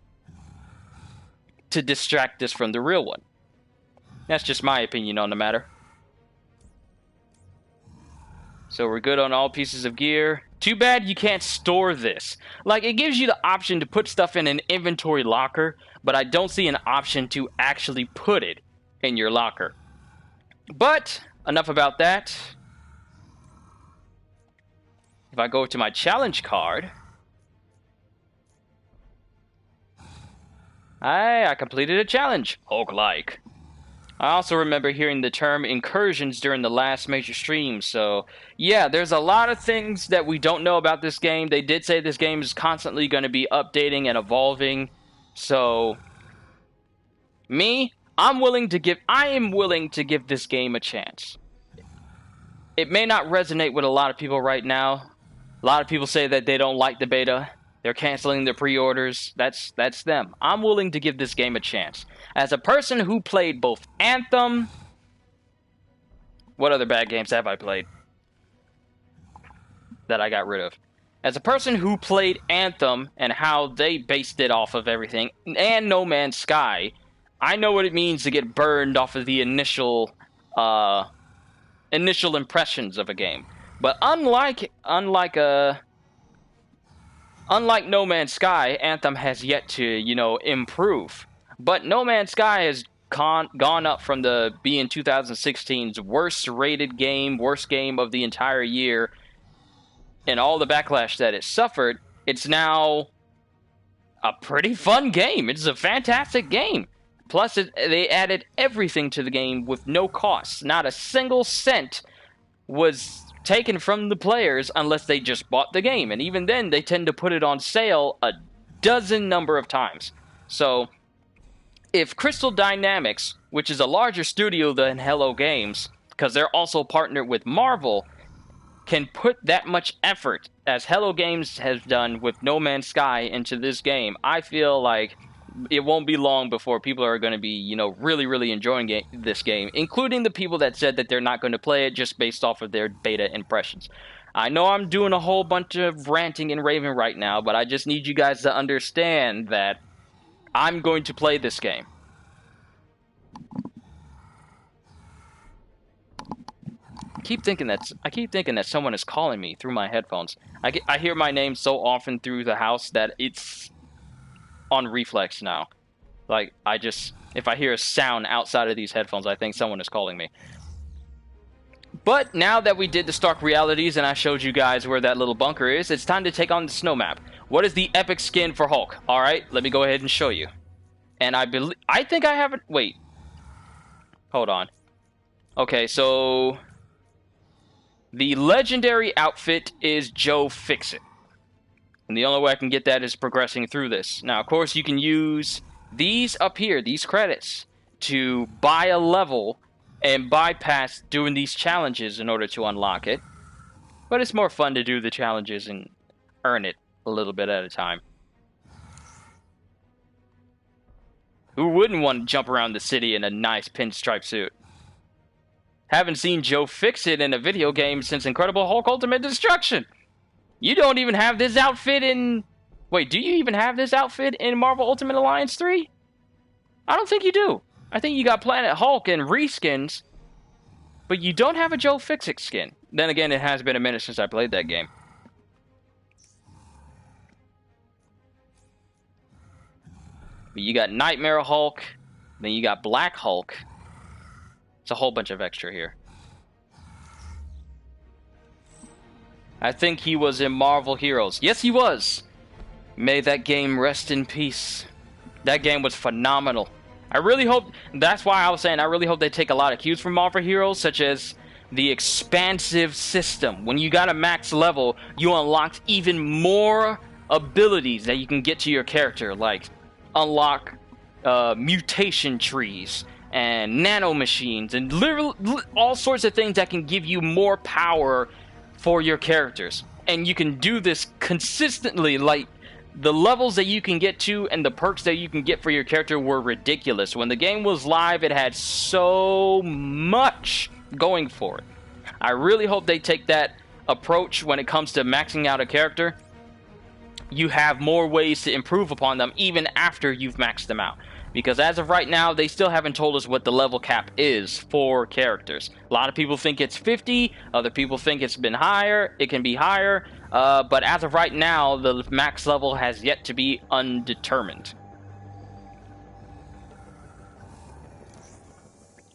to distract us from the real one. That's just my opinion on the matter. So we're good on all pieces of gear. Too bad you can't store this. Like, it gives you the option to put stuff in an inventory locker, but I don't see an option to actually put it in your locker. But, enough about that. If I go to my challenge card, I completed a challenge. Hulk-like. I also remember hearing the term incursions during the last major stream, so yeah, there's a lot of things that we don't know about this game. They did say this game is constantly going to be updating and evolving, so I am willing to give this game a chance. It may not resonate with a lot of people right now. A lot of people say that they don't like the beta. They're canceling their pre-orders. That's them. I'm willing to give this game a chance. As a person who played both Anthem... What other bad games have I played that I got rid of? As a person who played Anthem and how they based it off of everything, and No Man's Sky, I know what it means to get burned off of the initial impressions of a game. But unlike No Man's Sky, Anthem has yet to, improve. But No Man's Sky has gone up from being 2016's worst rated game, worst game of the entire year, and all the backlash that it suffered. It's now a pretty fun game. It's a fantastic game. Plus, they added everything to the game with no cost. Not a single cent was taken from the players unless they just bought the game, and even then they tend to put it on sale a dozen number of times. So if Crystal Dynamics, which is a larger studio than Hello Games, because they're also partnered with Marvel, can put that much effort as Hello Games has done with No Man's Sky into this game, I feel like it won't be long before people are going to be, really, really enjoying this game, including the people that said that they're not going to play it just based off of their beta impressions. I know I'm doing a whole bunch of ranting and raving right now, but I just need you guys to understand that I'm going to play this game. I keep thinking that someone is calling me through my headphones. I hear my name so often through the house that it's on reflex now. Like, if I hear a sound outside of these headphones, I think someone is calling me. But now that we did the Stark Realities and I showed you guys where that little bunker is, it's time to take on the snow map. What is the epic skin for Hulk? Alright, let me go ahead and show you. And I think I have it. Wait. Hold on. Okay, so the legendary outfit is Joe Fixit. And the only way I can get that is progressing through this. Now, of course, you can use these up here, these credits, to buy a level and bypass doing these challenges in order to unlock it. But it's more fun to do the challenges and earn it a little bit at a time. Who wouldn't want to jump around the city in a nice pinstripe suit? Haven't seen Joe Fixit in a video game since Incredible Hulk Ultimate Destruction. You don't even have this outfit in... Wait, do you even have this outfit in Marvel Ultimate Alliance 3? I don't think you do. I think you got Planet Hulk and reskins, but you don't have a Joe Fixit skin. Then again, it has been a minute since I played that game. But you got Nightmare Hulk, then you got Black Hulk. It's a whole bunch of extra here. I think he was in Marvel Heroes. Yes, he was. May that game rest in peace. That game was phenomenal. I really hope, that's why I was saying, I really hope they take a lot of cues from Marvel Heroes, such as the expansive system. When you got a max level, you unlocked even more abilities that you can get to your character, like unlock mutation trees and nanomachines and literally all sorts of things that can give you more power for your characters. And you can do this consistently. Like, the levels that you can get to and the perks that you can get for your character were ridiculous. When the game was live, it had so much going for it. I really hope they take that approach when it comes to maxing out a character. You have more ways to improve upon them even after you've maxed them out. Because as of right now, they still haven't told us what the level cap is for characters. A lot of people think it's 50. Other people think it's been higher. It can be higher. But as of right now, the max level has yet to be undetermined.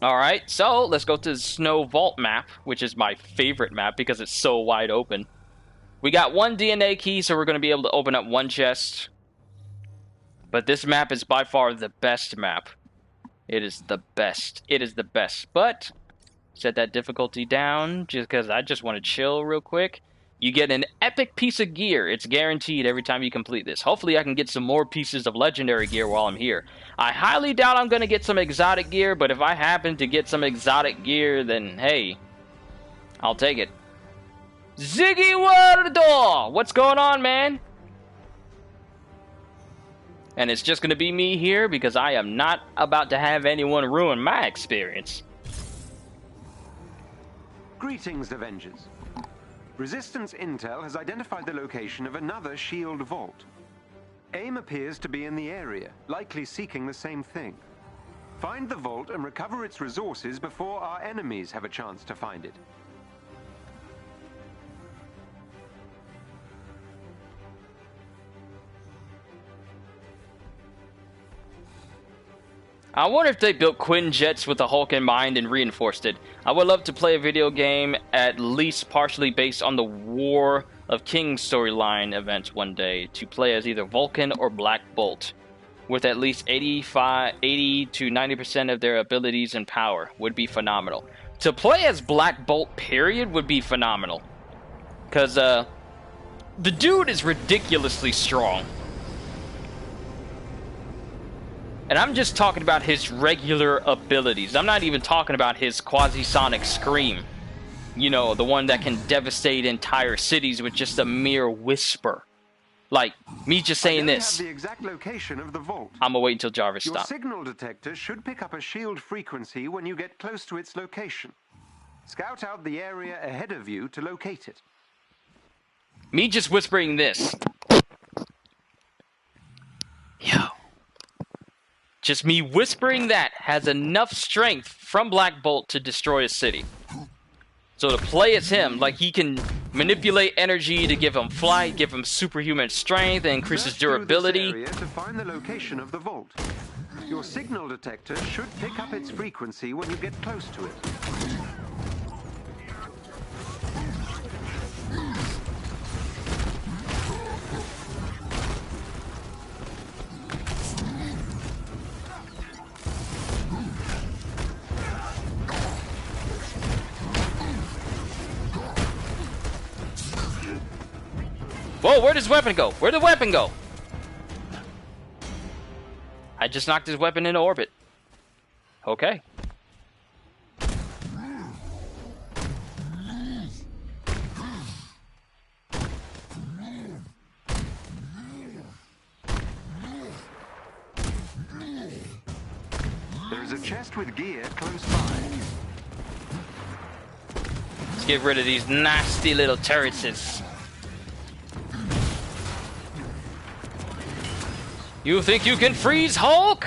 Alright, so let's go to the Snow Vault map, which is my favorite map because it's so wide open. We got one DNA key, so we're going to be able to open up one chest. But this map is by far the best map. It is the best. It is the best. But, set that difficulty down, just because I just want to chill real quick. You get an epic piece of gear. It's guaranteed every time you complete this. Hopefully I can get some more pieces of legendary gear while I'm here. I highly doubt I'm going to get some exotic gear, but if I happen to get some exotic gear, then hey, I'll take it. Ziggy Wardo! What's going on, man? And it's just going to be me here because I am not about to have anyone ruin my experience. Greetings, Avengers. Resistance Intel has identified the location of another shield vault. AIM appears to be in the area, likely seeking the same thing. Find the vault and recover its resources before our enemies have a chance to find it. I wonder if they built Quinjets with the Hulk in mind and reinforced it. I would love to play a video game at least partially based on the War of Kings storyline events one day to play as either Vulcan or Black Bolt, with at least 80 to 90% of their abilities and power would be phenomenal. To play as Black Bolt, period, would be phenomenal. Because, the dude is ridiculously strong. And I'm just talking about his regular abilities. I'm not even talking about his quasi-sonic scream. You know, the one that can devastate entire cities with just a mere whisper. Like, me just saying this. Have the exact location of the vault. I'm gonna wait until Jarvis Your stops. signal detector should pick up a shield frequency when you get close to its location. Scout out the area ahead of you to locate it. Me just whispering this. Yo. Just me whispering that has enough strength from Black Bolt to destroy a city. So to play as him, like, he can manipulate energy to give him flight, give him superhuman strength, and increase his Search through this durability. area to find the location of the vault. Your signal detector should pick up its frequency when you get close to it. Whoa, where does his weapon go? Where'd the weapon go? I just knocked his weapon into orbit. Okay. There's a chest with gear close by. Let's get rid of these nasty little turrets. You think you can freeze Hulk?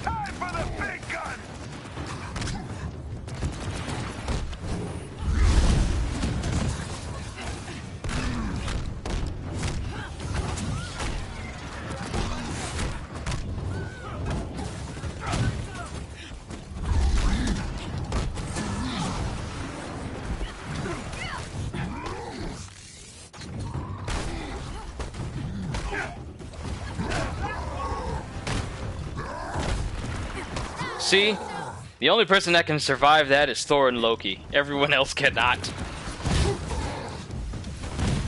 Time for the big gun! See? The only person that can survive that is Thor and Loki. Everyone else cannot.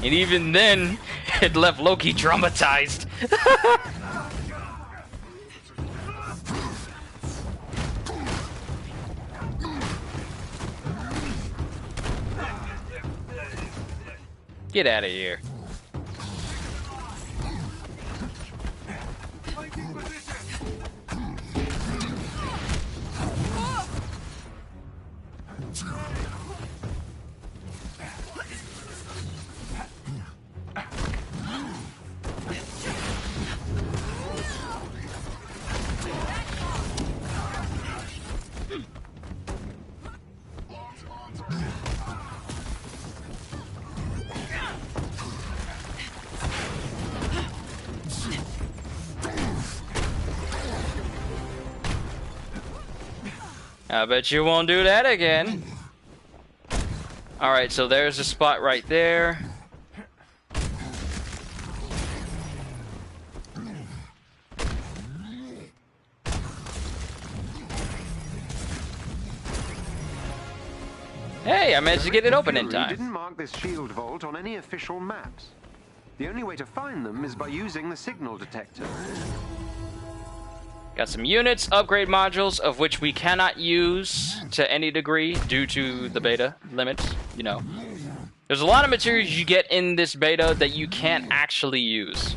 And even then, it left Loki traumatized. Get out of here. I bet you won't do that again. Alright, so there's a spot right there. Hey, I managed to get it open in Fury time. didn't mark this shield vault on any official maps. The only way to find them is by using the signal detector. Got some units, upgrade modules, of which we cannot use to any degree due to the beta limits, you know. There's a lot of materials you get in this beta that you can't actually use.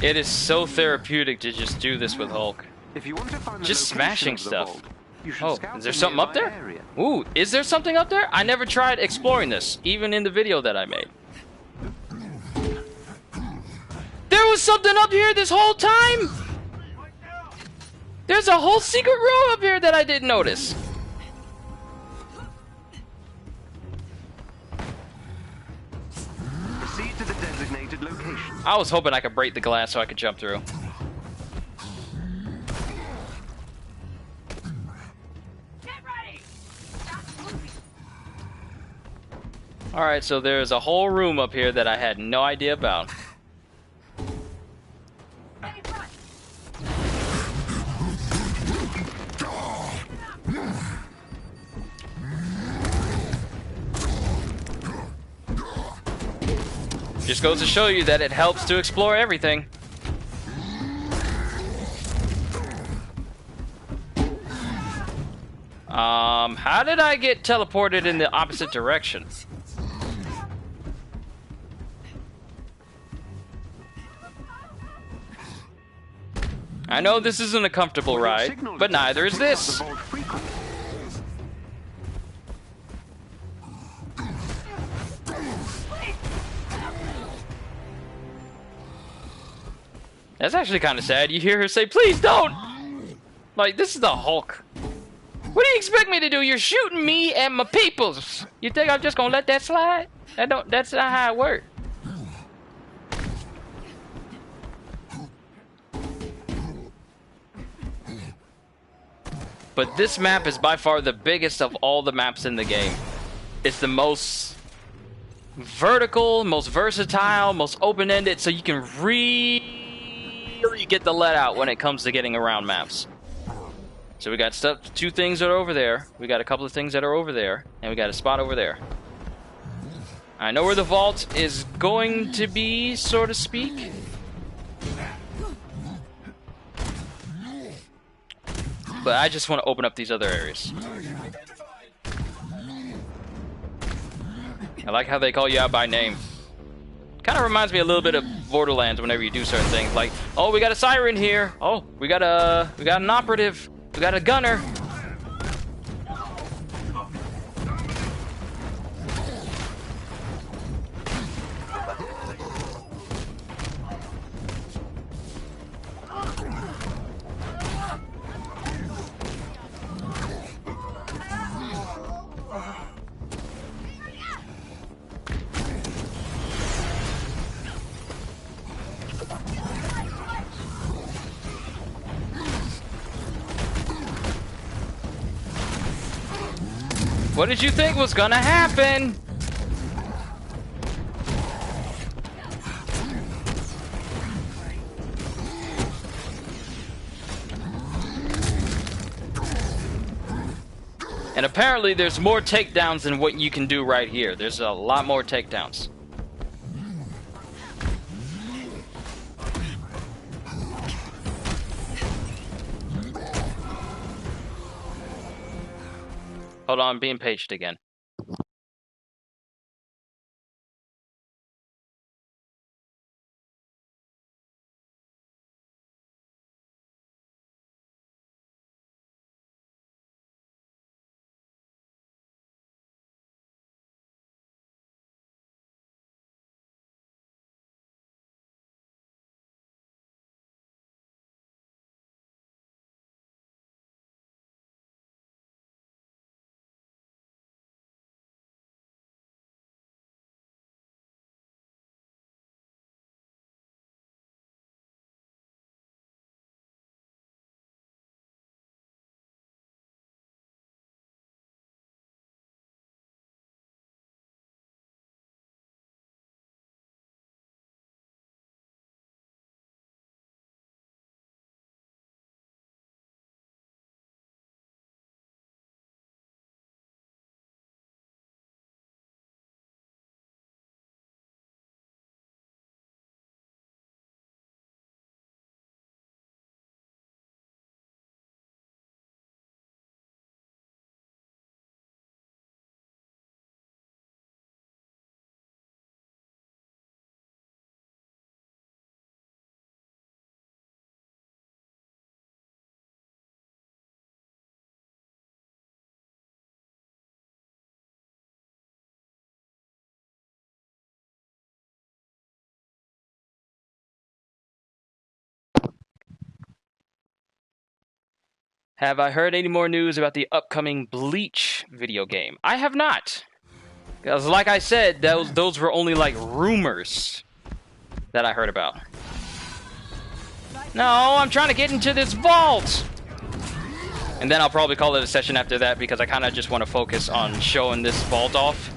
It is so therapeutic to just do this with Hulk. If you want to find the Just location smashing of the stuff. vault, you should Oh, scout is there the something up nearby there? area. Ooh, is there something up there? I never tried exploring this, even in the video that I made. There was something up here this whole time! There's a whole secret room up here that I didn't notice. Proceed to the designated location. I was hoping I could break the glass so I could jump through. Get ready! Alright, so there's a whole room up here that I had no idea about. Just goes to show you that it helps to explore everything. How did I get teleported in the opposite direction? I know this isn't a comfortable ride, but neither is this. That's actually kind of sad. You hear her say, "Please don't!" Like, this is the Hulk. What do you expect me to do? You're shooting me and my peoples. You think I'm just gonna let that slide? That's not how it works. But this map is by far the biggest of all the maps in the game. It's the most vertical, most versatile, most open-ended, so you can really get the let out when it comes to getting around maps. So we got two things that are over there. We got a couple of things that are over there, and we got a spot over there. I know where the vault is going to be, so to speak. But I just want to open up these other areas. I like how they call you out by name. Kind of reminds me a little bit of Borderlands whenever you do certain things. Like, oh, we got a siren here. Oh, we got an operative. We got a gunner. What did you think was gonna happen? And apparently there's more takedowns than what you can do right here. There's a lot more takedowns. Hold on, I'm being paged again. Have I heard any more news about the upcoming Bleach video game? I have not. Because like I said, those were only like rumors that I heard about. No, I'm trying to get into this vault! And then I'll probably call it a session after that because I kind of just want to focus on showing this vault off.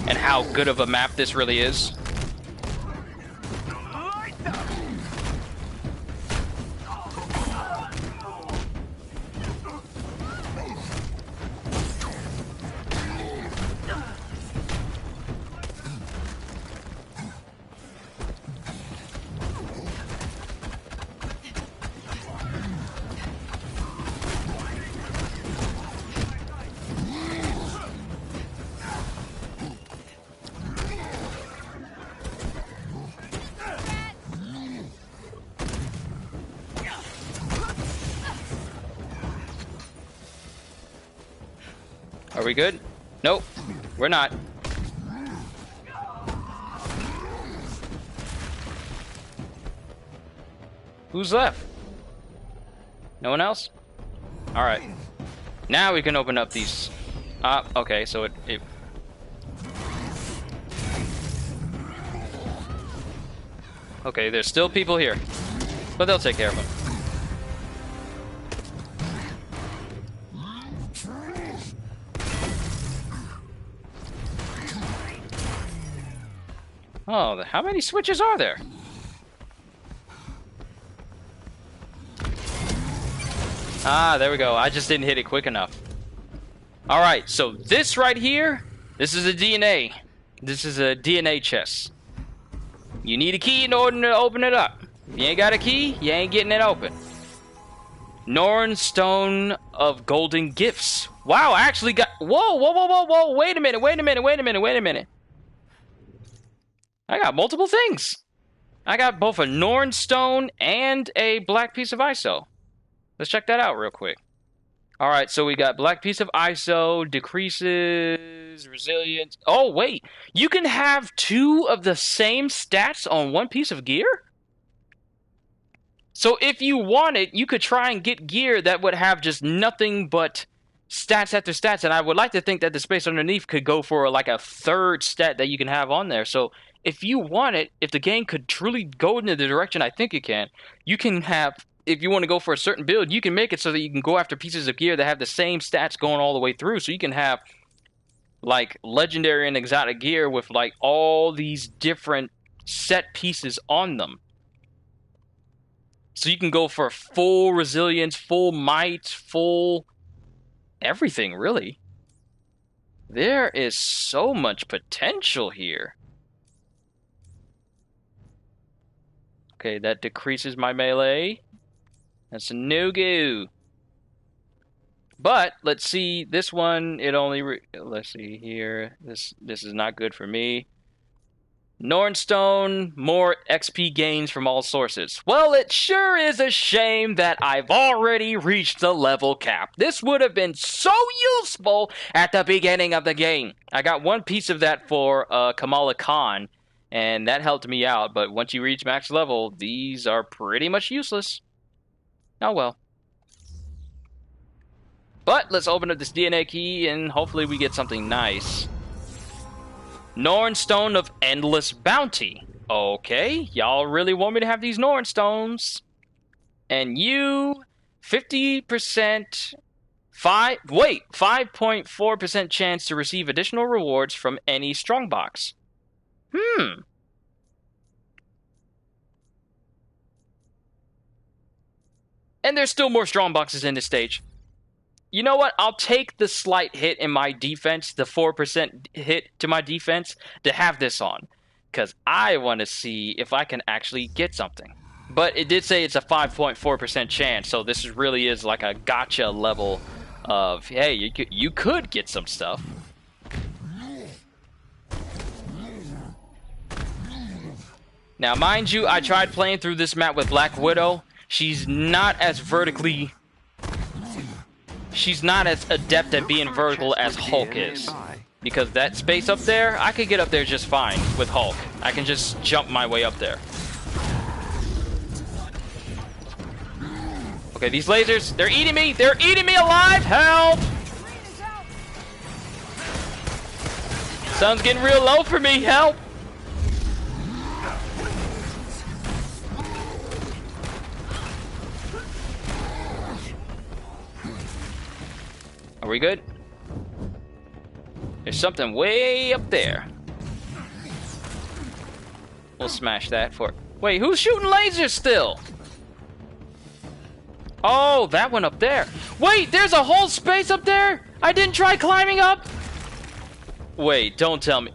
and how good of a map this really is. Are we good? Nope, we're not. Who's left? No one else? Alright. Now we can open up these. Okay, so it... Okay, there's still people here. But they'll take care of them. Oh, how many switches are there? Ah, there we go. I just didn't hit it quick enough. Alright, so this right here, this is a DNA. This is a DNA chest. You need a key in order to open it up. If you ain't got a key, you ain't getting it open. Norn Stone of Golden Gifts. Wow, I actually got... Whoa, whoa, whoa, whoa, whoa. Wait a minute. I got multiple things. I got both a Norn Stone and a black piece of ISO. Let's check that out real quick. Alright, so we got black piece of ISO, decreases resilience. Oh, wait. You can have two of the same stats on one piece of gear? So if you wanted, you could try and get gear that would have just nothing but stats after stats. And I would like to think that the space underneath could go for like a third stat that you can have on there. So if you want it, if the game could truly go in the direction I think it can, you can have, if you want to go for a certain build, you can make it so that you can go after pieces of gear that have the same stats going all the way through. So you can have like legendary and exotic gear with like all these different set pieces on them. So you can go for full resilience, full might, full everything, really. There is so much potential here. Okay, that decreases my melee. That's a no-go. But let's see, this one, it only let's see here. This is not good for me. Nornstone, more XP gains from all sources. Well, it sure is a shame that I've already reached the level cap. This would have been so useful at the beginning of the game. I got one piece of that for Kamala Khan, and that helped me out. But once you reach max level, these are pretty much useless. Oh well. But let's open up this DNA key, and hopefully we get something nice. Norn Stone of Endless Bounty. Okay, y'all really want me to have these Norn Stones. And you, 50%, 5.4% chance to receive additional rewards from any strongbox. And there's still more strongboxes in this stage. You know what? I'll take the slight hit in my defense, the 4% hit to my defense, to have this on. Because I want to see if I can actually get something. But it did say it's a 5.4% chance, so this really is like a gotcha level of, hey, you could get some stuff. Now, mind you, I tried playing through this map with Black Widow. She's not as vertically... She's not as adept at being vertical as Hulk is. Because that space up there, I could get up there just fine with Hulk. I can just jump my way up there. Okay, these lasers, they're eating me! They're eating me alive! Help! Sun's getting real low for me, help! Are we good? There's something way up there. We'll smash that for... Wait, who's shooting lasers still? Oh, that one up there. Wait, there's a whole space up there? I didn't try climbing up? Wait, don't tell me.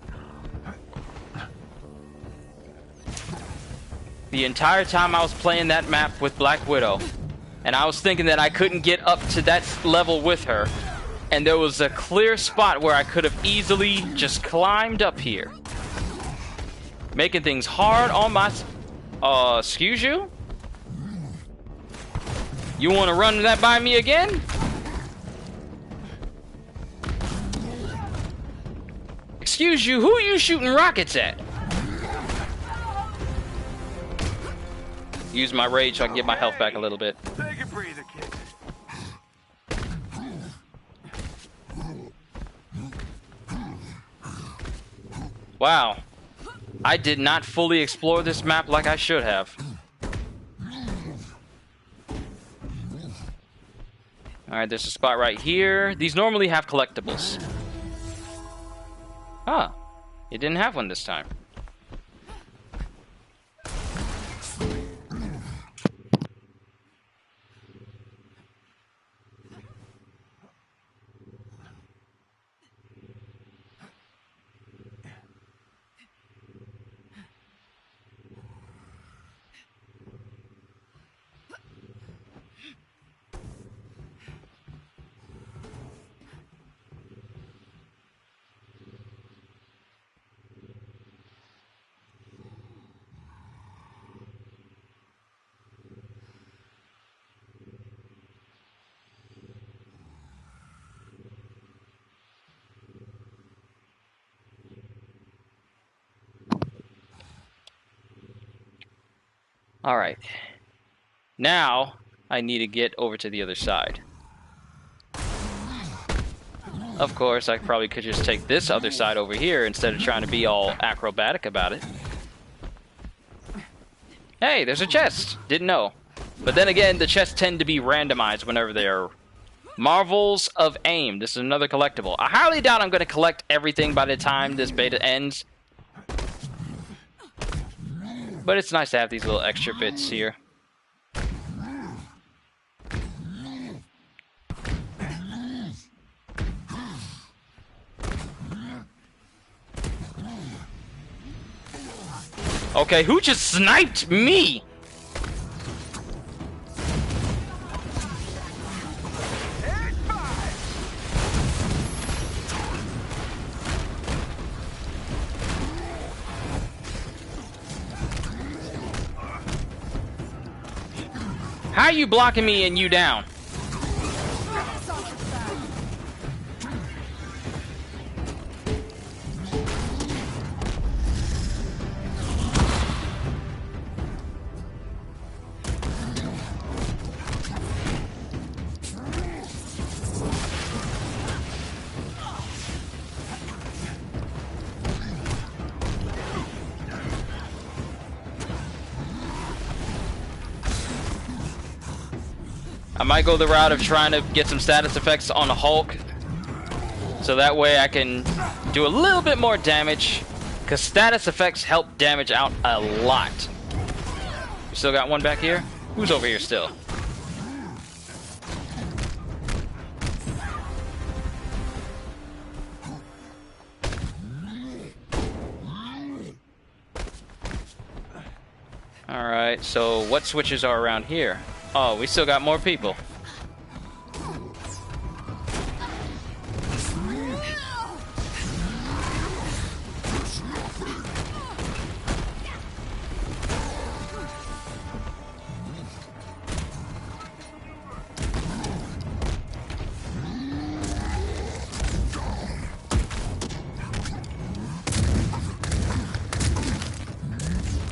The entire time I was playing that map with Black Widow, and I was thinking that I couldn't get up to that level with her, and there was a clear spot where I could have easily just climbed up here. Making things hard on my... excuse you? You want to run that by me again? Excuse you, who are you shooting rockets at? Use my rage so I can get my health back a little bit. Take a breather, kid. Wow. I did not fully explore this map like I should have. Alright, there's a spot right here. These normally have collectibles. Huh. It didn't have one this time. Alright. Now, I need to get over to the other side. Of course, I probably could just take this other side over here instead of trying to be all acrobatic about it. Hey, there's a chest! Didn't know. But then again, the chests tend to be randomized whenever they are... Marvels of Aim. This is another collectible. I highly doubt I'm going to collect everything by the time this beta ends. But it's nice to have these little extra bits here. Okay, who just sniped me? How are you blocking me and you down? I might go the route of trying to get some status effects on the Hulk, so that way I can do a little bit more damage, because status effects help damage out a lot. You still got one back here? Who's over here still? Alright, so what switches are around here? Oh, we still got more people.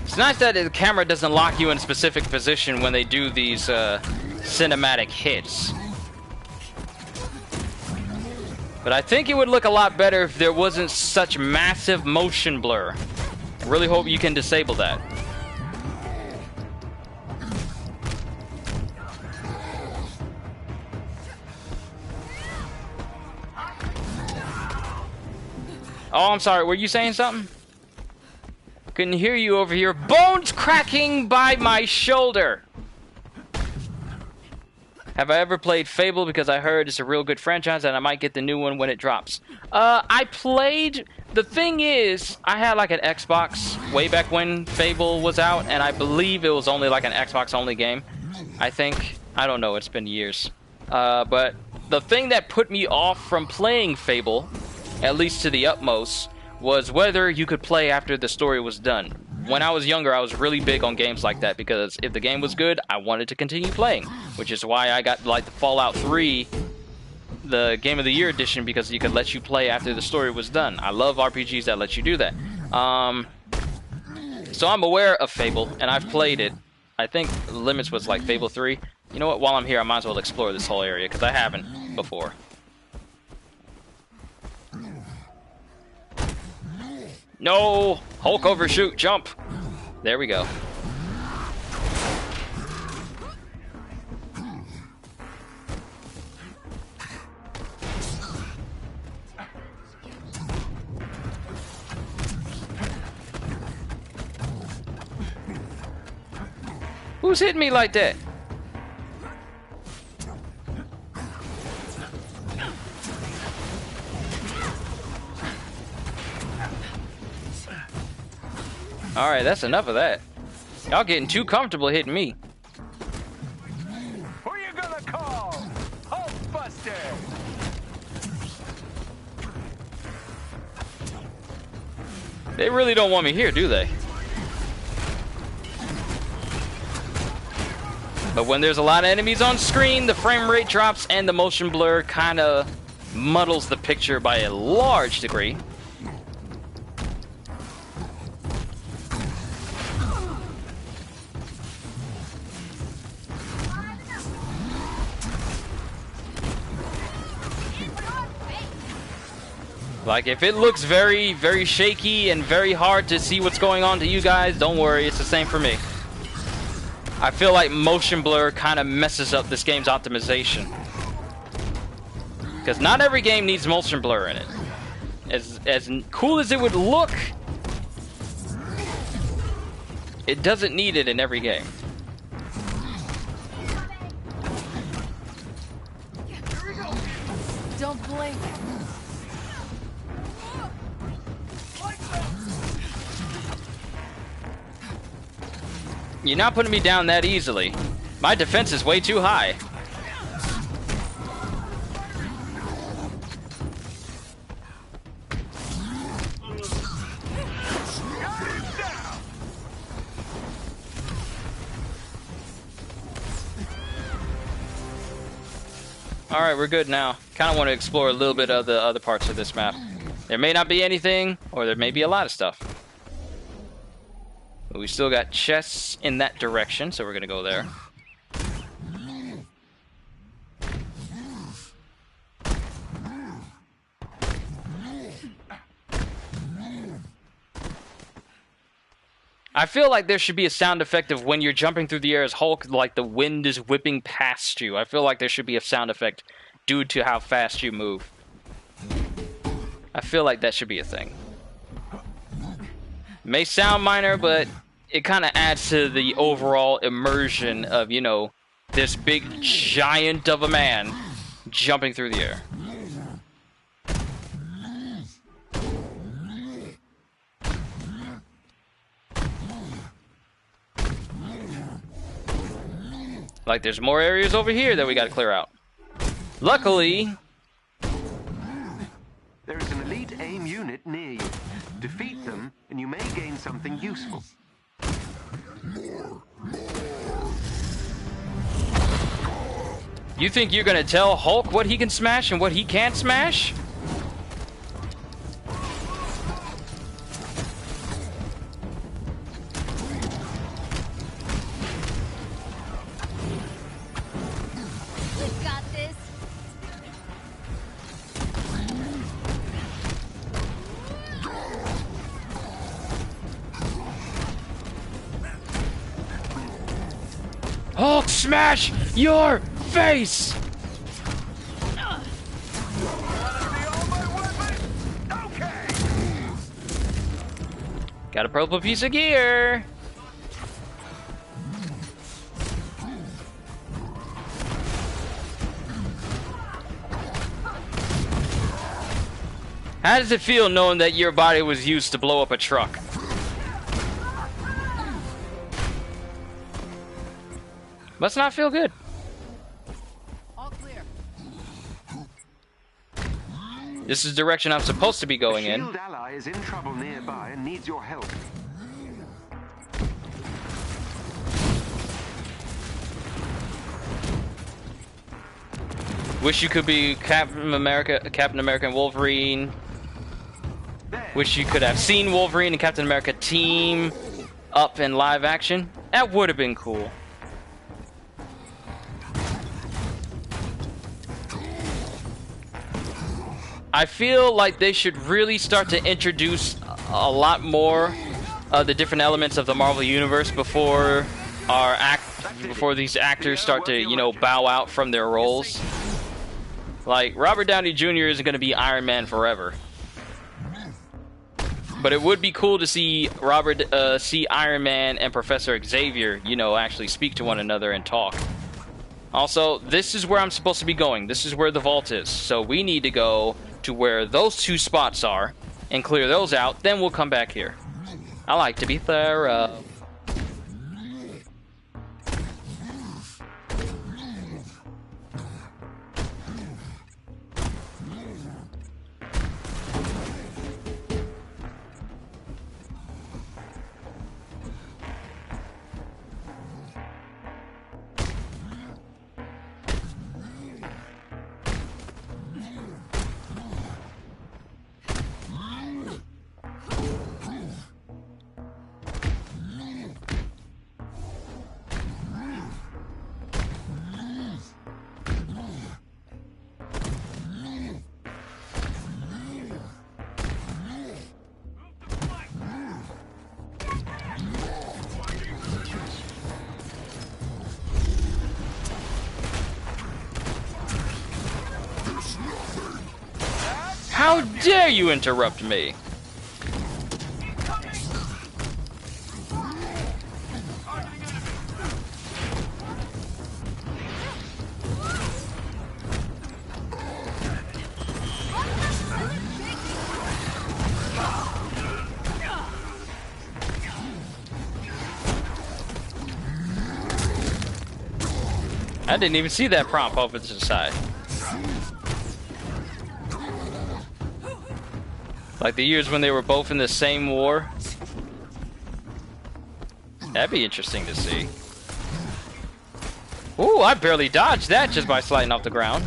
It's nice that the camera doesn't lock you in a specific position when they do these cinematic hits. But I think it would look a lot better if there wasn't such massive motion blur. I really hope you can disable that. Oh, I'm sorry, were you saying something? Couldn't hear you over here. Bones cracking by my shoulder. Have I ever played Fable? Because I heard it's a real good franchise and I might get the new one when it drops. I played... The thing is, I had like an Xbox way back when Fable was out, and I believe it was only like an Xbox only game. I think. I don't know, it's been years. But the thing that put me off from playing Fable, at least to the utmost, was whether you could play after the story was done. When I was younger, I was really big on games like that, because if the game was good, I wanted to continue playing, which is why I got like the Fallout 3, the Game of the Year edition, because you could let you play after the story was done. I love RPGs that let you do that. So I'm aware of Fable, and I've played it. I think Limits was like Fable 3. You know what, while I'm here, I might as well explore this whole area, because I haven't before. No! Hulk overshoot, jump! There we go. Who's hitting me like that? Alright, that's enough of that. Y'all getting too comfortable hitting me. Who you gonna call? Hulk Buster! They really don't want me here, do they? But when there's a lot of enemies on screen, the frame rate drops and the motion blur kind of muddles the picture by a large degree. Like, if it looks very, very shaky and very hard to see what's going on to you guys, don't worry, it's the same for me. I feel like motion blur kind of messes up this game's optimization. Because not every game needs motion blur in it. As cool as it would look, it doesn't need it in every game. Don't blink. You're not putting me down that easily. My defense is way too high. Alright, we're good now. Kind of want to explore a little bit of the other parts of this map. There may not be anything, or there may be a lot of stuff. But we still got chests in that direction, so we're going to go there. I feel like there should be a sound effect of when you're jumping through the air as Hulk, like the wind is whipping past you. I feel like there should be a sound effect due to how fast you move. I feel like that should be a thing. May sound minor, but it kind of adds to the overall immersion of, you know, this big giant of a man jumping through the air. Like, there's more areas over here that we gotta clear out. Luckily, There is an elite AIM unit near you. Defeat them, and you may gain something useful. you think you're gonna tell Hulk what he can smash and what he can't smash? We've got this. Hulk, smash your face! Got a purple piece of gear. How does it feel knowing that your body was used to blow up a truck? Must not feel good. All clear. This is the direction I'm supposed to be going in. Shield ally is in trouble nearby and needs your help. Wish you could be Captain America and Wolverine. Wish you could have seen Wolverine and Captain America team up in live action. That would have been cool. I feel like they should really start to introduce a lot more of the different elements of the Marvel Universe before these actors start to, you know, bow out from their roles. Like, Robert Downey Jr. isn't going to be Iron Man forever. But it would be cool to see see Iron Man and Professor Xavier, you know, actually speak to one another and talk. Also, this is where I'm supposed to be going. This is where the vault is. So we need to go to where those two spots are and clear those out. Then we'll come back here. I like to be thorough. How dare you interrupt me? I didn't even see that prompt over to the side. Like the years when they were both in the same war. That'd be interesting to see. Ooh, I barely dodged that just by sliding off the ground.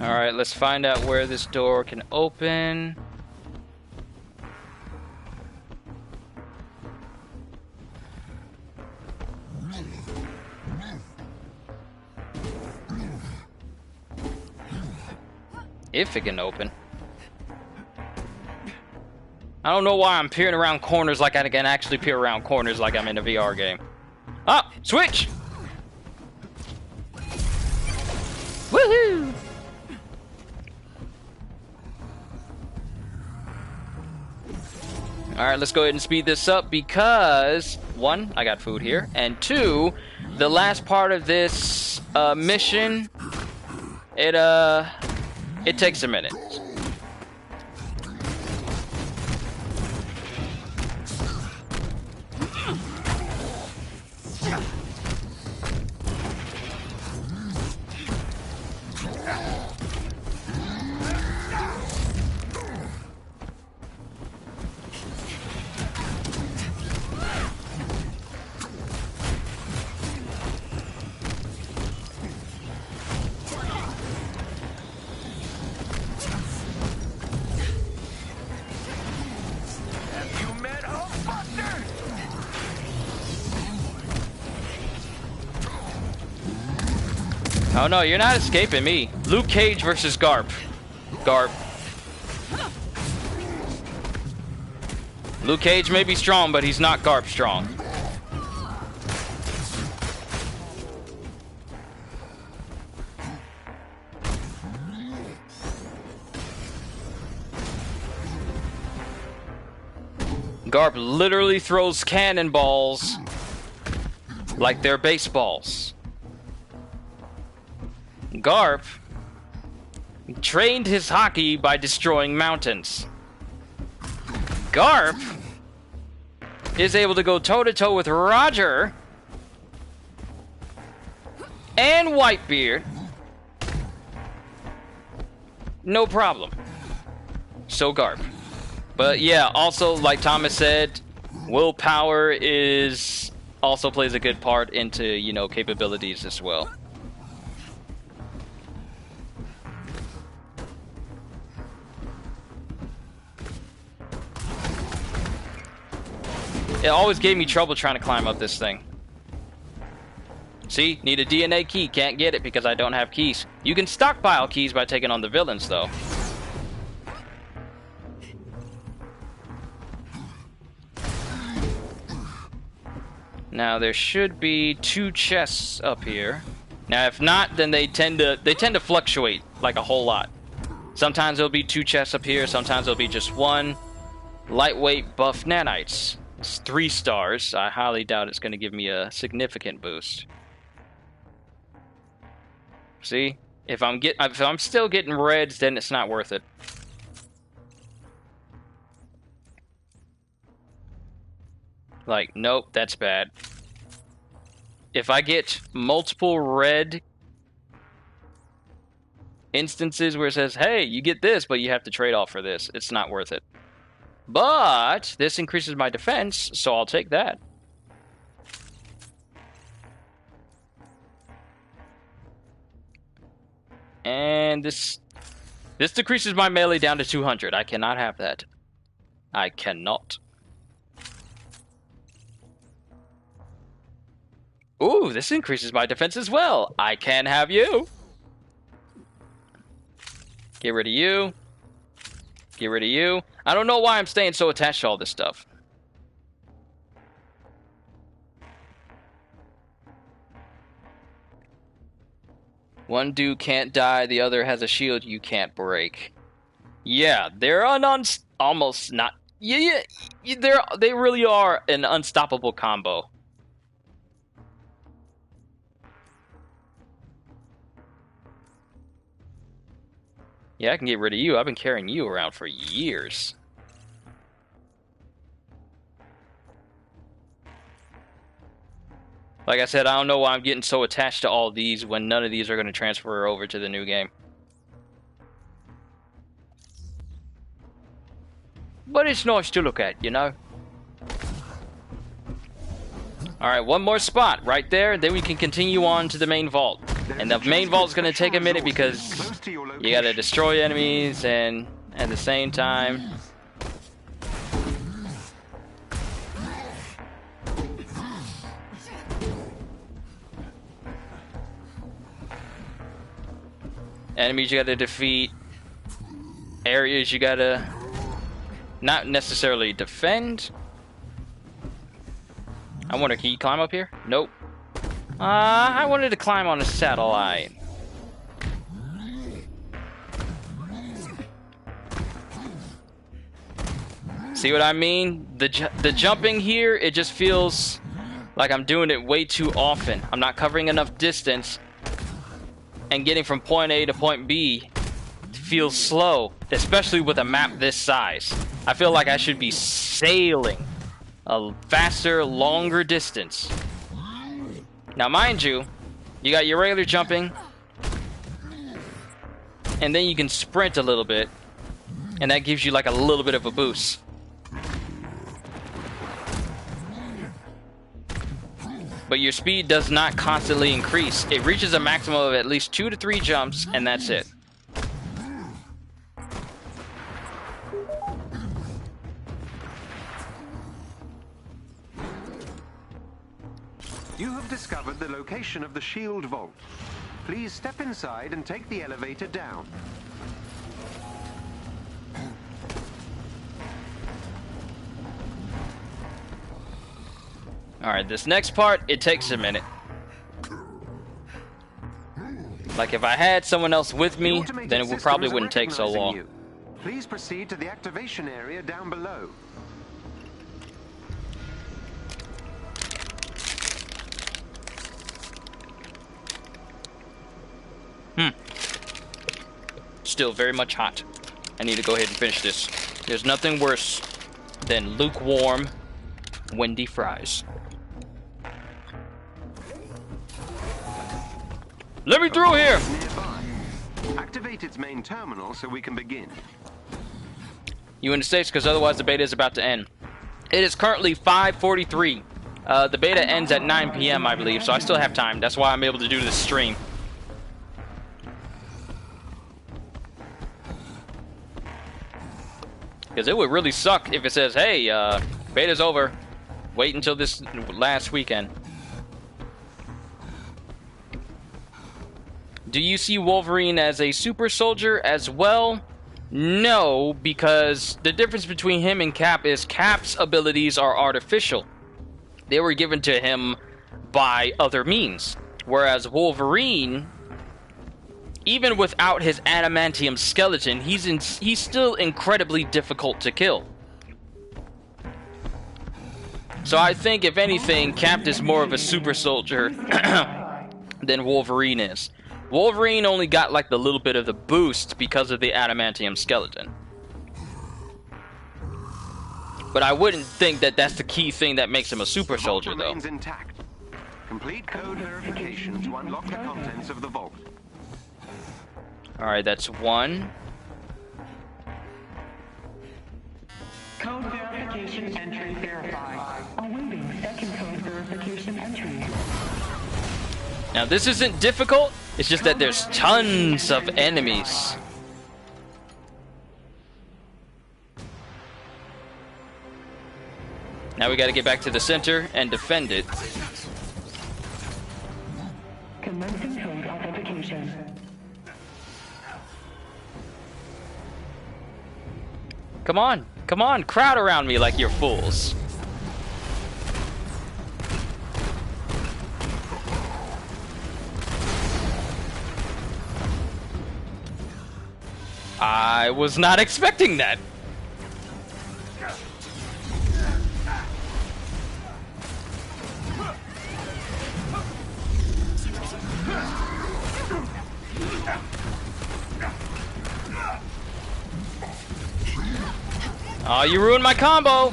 Alright, let's find out where this door can open. If it can open. I don't know why I'm peering around corners like I can actually peer around corners like I'm in a VR game. Ah! Switch! Woohoo! Alright, let's go ahead and speed this up because, one, I got food here, and two, the last part of this mission, it takes a minute. Oh no, you're not escaping me. Luke Cage versus Garp. Garp. Luke Cage may be strong, but he's not Garp strong. Garp literally throws cannonballs like they're baseballs. Garp trained his hockey by destroying mountains. Garp is able to go toe-to-toe with Roger and Whitebeard. No problem. So Garp. But yeah, also, like Thomas said, willpower also plays a good part into, you know, capabilities as well. It always gave me trouble trying to climb up this thing. See? Need a DNA key. Can't get it because I don't have keys. You can stockpile keys by taking on the villains, though. Now, there should be 2 chests up here. Now, if not, then they tend to fluctuate, like a whole lot. Sometimes there'll be 2 chests up here. Sometimes there'll be just 1. Lightweight buff nanites. It's 3 stars. I highly doubt it's going to give me a significant boost. See? If I'm still getting reds, then it's not worth it. Like, nope, that's bad. If I get multiple red instances where it says, hey, you get this, but you have to trade off for this, it's not worth it. But this increases my defense, so I'll take that. And this decreases my melee down to 200. I cannot have that. I cannot. Ooh, this increases my defense as well. I can have you. Get rid of you. Get rid of you. I don't know why I'm staying so attached to all this stuff. One dude can't die, the other has a shield you can't break. Yeah, they're almost not. Yeah, they really are an unstoppable combo. Yeah, I can get rid of you. I've been carrying you around for years. Like I said, I don't know why I'm getting so attached to all these when none of these are going to transfer over to the new game. But it's nice to look at, you know? Alright, one more spot right there, then we can continue on to the main vault. And the main vault is going to take a minute because you got to destroy enemies and at the same time... enemies you got to defeat. Areas you got to not necessarily defend. I wonder, can you climb up here? Nope. I wanted to climb on a satellite. See what I mean? The jumping here, it just feels like I'm doing it way too often. I'm not covering enough distance, and getting from point A to point B feels slow, especially with a map this size. I feel like I should be sailing a faster, longer distance. Now, mind you, you got your regular jumping, and then you can sprint a little bit, and that gives you like a little bit of a boost. But your speed does not constantly increase. It reaches a maximum of at least 2 to 3 jumps, and that's it. You have discovered the location of the shield vault. Please step inside and take the elevator down. Alright, this next part, it takes a minute. Like if I had someone else with me, then it probably wouldn't take so long. You. Please proceed to the activation area down below. Still very much hot. I need to go ahead and finish this. There's nothing worse than lukewarm, windy fries. Let me through here! Nearby. Activate its main terminal so we can begin. You in the States, because otherwise the beta is about to end. It is currently 5:43. The beta ends at 9 p.m. I believe, so I still have time. That's why I'm able to do this stream. Because it would really suck if it says, hey, beta's over. Wait until this last weekend. Do you see Wolverine as a super soldier as well? No, because the difference between him and Cap is Cap's abilities are artificial. They were given to him by other means. Whereas Wolverine, even without his adamantium skeleton, he's still incredibly difficult to kill. So I think, if anything, Cap is more of a super soldier than Wolverine is. Wolverine only got like the little bit of the boost because of the adamantium skeleton. But I wouldn't think that that's the key thing that makes him a super soldier, though. Remains intact. Complete code verification to unlock the contents of the vault. Alright, that's one. Code verification entry verified. Awaiting second code verification entry. Now this isn't difficult, it's just that there's tons of enemies. Now we gotta get back to the center and defend it. Commencing code authentication. Come on, come on, crowd around me like you're fools. I was not expecting that. Oh, you ruined my combo.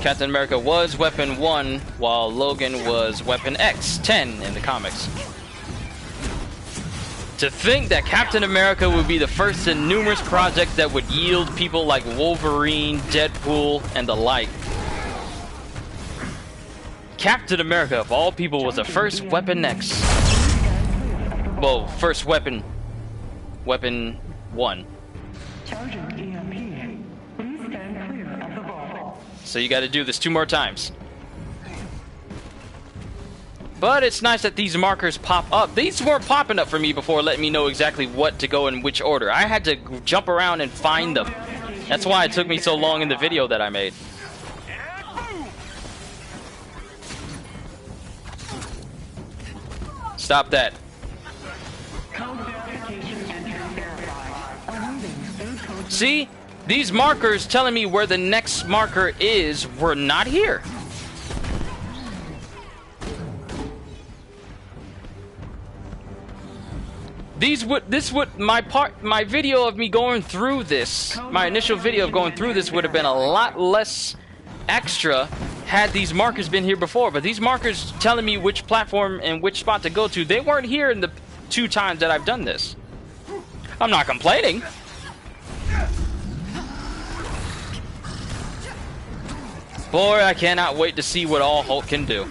Captain America was Weapon 1, while Logan was Weapon X, 10 in the comics. To think that Captain America would be the first in numerous projects that would yield people like Wolverine, Deadpool, and the like. Captain America, of all people, was the first Weapon X. Well, first Weapon 1. So you gotta do this 2 more times. But it's nice that these markers pop up. These weren't popping up for me before, letting me know exactly what to go in which order. I had to jump around and find them. That's why it took me so long in the video that I made. Stop that. See? These markers telling me where the next marker is were not here. My video of me going through this, my initial video of going through this would have been a lot less extra had these markers been here before. But these markers telling me which platform and which spot to go to, they weren't here in the 2 times that I've done this. I'm not complaining. Boy, I cannot wait to see what all Hulk can do.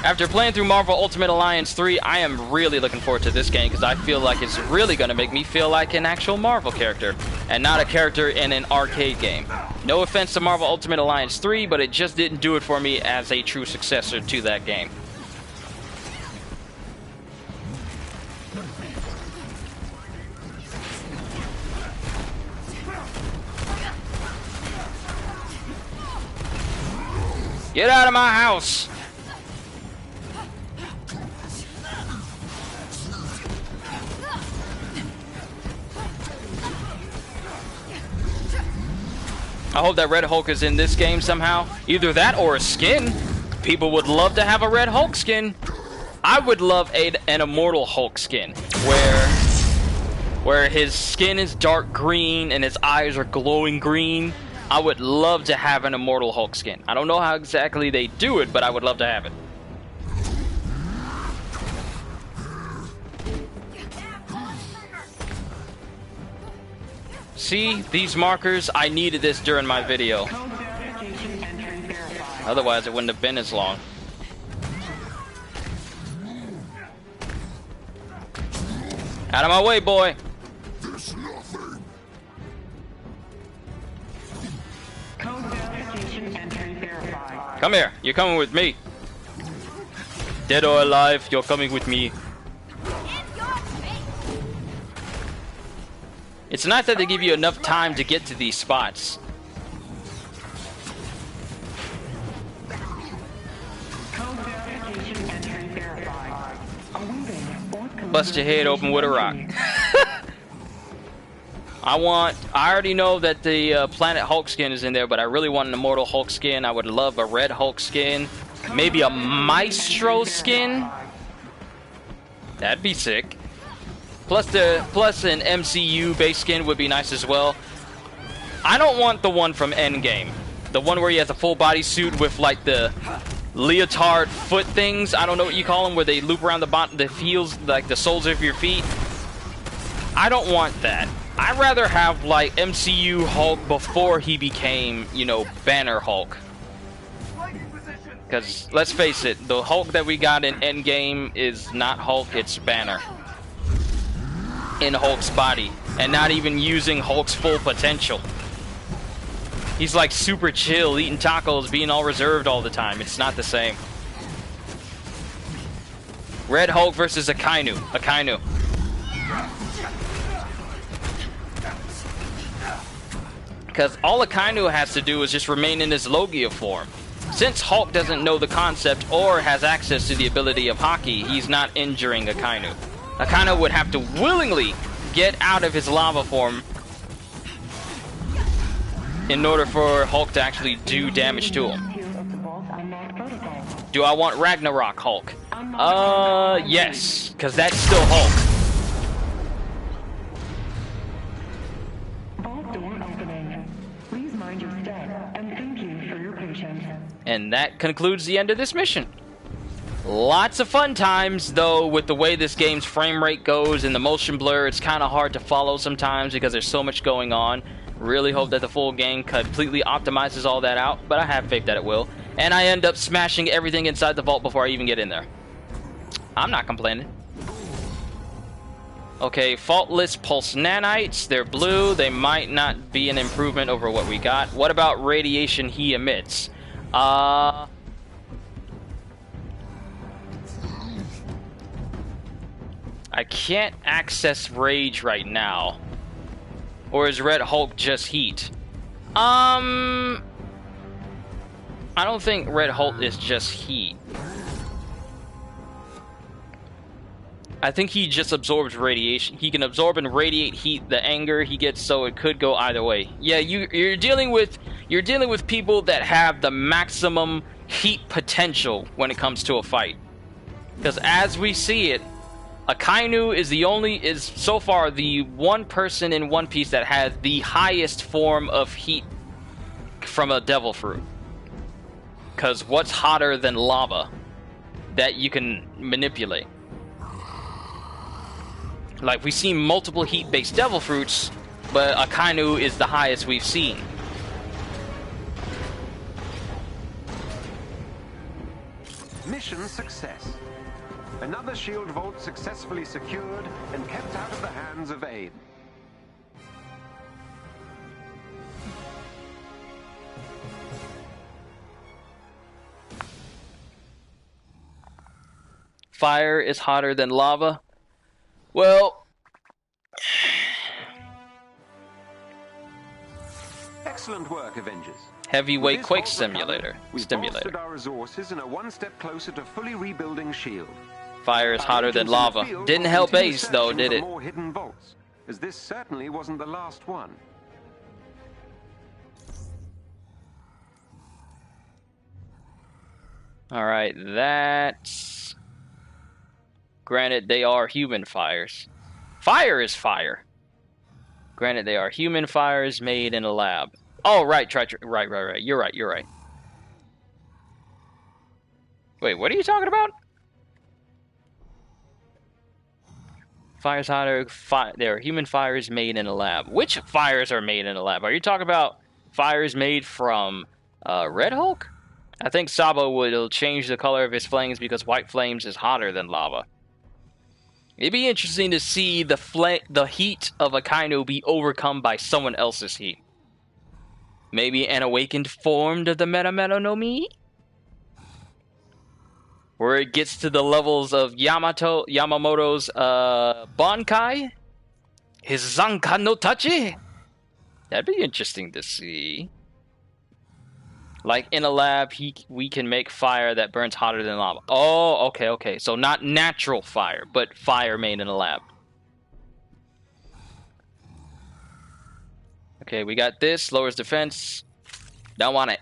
After playing through Marvel Ultimate Alliance 3, I am really looking forward to this game because I feel like it's really going to make me feel like an actual Marvel character and not a character in an arcade game. No offense to Marvel Ultimate Alliance 3, but it just didn't do it for me as a true successor to that game. Get out of my house! I hope that Red Hulk is in this game somehow. Either that or a skin. People would love to have a Red Hulk skin. I would love an Immortal Hulk skin where his skin is dark green and his eyes are glowing green. I would love to have an Immortal Hulk skin. I don't know how exactly they do it, but I would love to have it. See, these markers, I needed this during my video. Otherwise, it wouldn't have been as long. Out of my way, boy! Come here, you're coming with me. Dead or alive, you're coming with me. It's not that they give you enough time to get to these spots. Bust your head open with a rock. I already know that the Planet Hulk skin is in there, but I really want an Immortal Hulk skin. I would love a Red Hulk skin. Maybe a Maestro skin. That'd be sick. Plus an MCU base skin would be nice as well. I don't want the one from Endgame. The one where he has a full body suit with like the leotard foot things. I don't know what you call them, where they loop around the bottom, the heels, like the soles of your feet. I don't want that. I'd rather have like MCU Hulk before he became, you know, Banner Hulk. Because let's face it, the Hulk that we got in Endgame is not Hulk, it's Banner. In Hulk's body, and not even using Hulk's full potential. He's like super chill, eating tacos, being all reserved all the time. It's not the same. Red Hulk versus Akainu. Akainu. Because all Akainu has to do is just remain in his Logia form. Since Hulk doesn't know the concept or has access to the ability of Haki, he's not injuring Akainu. Akainu would have to willingly get out of his lava form in order for Hulk to actually do damage to him. Do I want Ragnarok Hulk? Yes, because that's still Hulk. And that concludes the end of this mission. Lots of fun times, though, with the way this game's frame rate goes and the motion blur. It's kind of hard to follow sometimes because there's so much going on. Really hope that the full game completely optimizes all that out, but I have faith that it will. And I end up smashing everything inside the vault before I even get in there. I'm not complaining. Okay, faultless pulse nanites. They're blue. They might not be an improvement over what we got. What about radiation he emits? I can't access Rage right now. Or is Red Hulk just heat? I don't think Red Hulk is just heat. I think he just absorbs radiation. He can absorb and radiate heat, the anger he gets, so it could go either way. Yeah, you're dealing with people that have the maximum heat potential when it comes to a fight. Because as we see it, Akainu is so far the one person in One Piece that has the highest form of heat from a devil fruit. Because what's hotter than lava that you can manipulate? Like, we've seen multiple heat-based devil fruits, but Akainu is the highest we've seen. Mission success. Another shield vault successfully secured and kept out of the hands of AIM. Fire is hotter than lava. Well, excellent work, Avengers. heavyweight With this quake vault simulator. recovered, we've bolstered our resources and are one step closer to fully rebuilding shield. Fire is Our hotter than agents in the lava. field Didn't will help continue Ace though, searching did for it? more hidden vaults, as this certainly wasn't the last one. Alright, that's... Granted, they are human fires. Fire is fire. Granted, they are human fires made in a lab. Oh, right. Right. You're right. Wait, what are you talking about? Fires hotter. There are human fires made in a lab. Which fires are made in a lab? Are you talking about fires made from Red Hulk? I think Sabo will change the color of his flames because white flames is hotter than lava. It'd be interesting to see the heat of a Kainu be overcome by someone else's heat. Maybe an awakened form of the Meta no Mi? Where it gets to the levels of Yamamoto's Bankai? His Zankan no Tachi? That'd be interesting to see. Like in a lab, we can make fire that burns hotter than lava. Oh, okay. So not natural fire, but fire made in a lab. Okay, we got this. Lowers defense. Don't want it.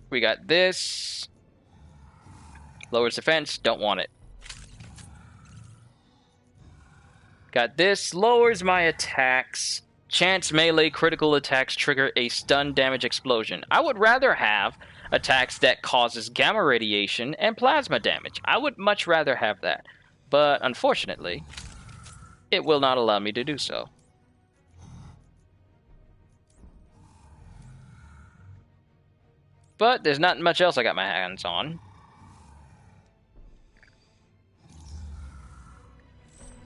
We got this. Lowers defense. Don't want it. Got this. Lowers my attacks. Chance melee critical attacks trigger a stun damage explosion. I would rather have attacks that causes gamma radiation and plasma damage. I would much rather have that. But unfortunately, it will not allow me to do so. But there's not much else I got my hands on.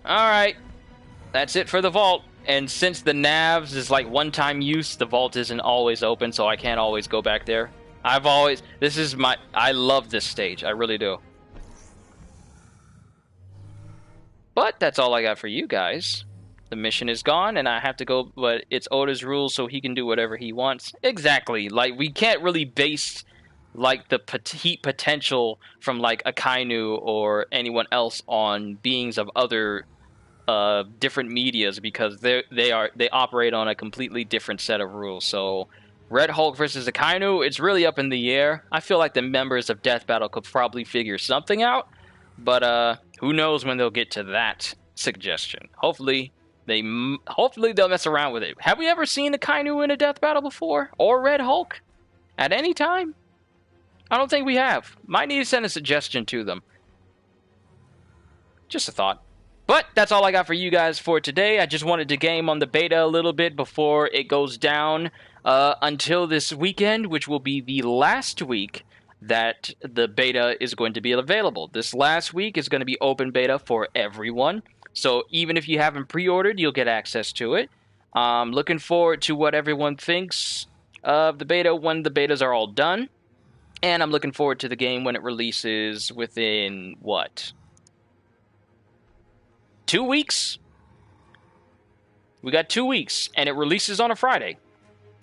Alright. That's it for the vault. And since the navs is like one-time use, the vault isn't always open, so I can't always go back there. I love this stage. I really do. But that's all I got for you guys. The mission is gone, and I have to go, but it's Oda's rules, so he can do whatever he wants. Exactly. Like, we can't really base, like, the heat potential from, like, a Kainu or anyone else on beings of other different medias, because they operate on a completely different set of rules. So Red Hulk versus Akainu, it's really up in the air. I feel like the members of Death Battle could probably figure something out, but who knows when they'll get to that suggestion. Hopefully they'll mess around with it. Have we ever seen Akainu in a Death Battle before, or Red Hulk at any time? I don't think we have. Might need to send a suggestion to them. Just a thought. But that's all I got for you guys for today. I just wanted to game on the beta a little bit before it goes down until this weekend, which will be the last week that the beta is going to be available. This last week is going to be open beta for everyone. So even if you haven't pre-ordered, you'll get access to it. Looking forward to what everyone thinks of the beta when the betas are all done. And I'm looking forward to the game when it releases within, what? 2 weeks? We got 2 weeks, and it releases on a Friday.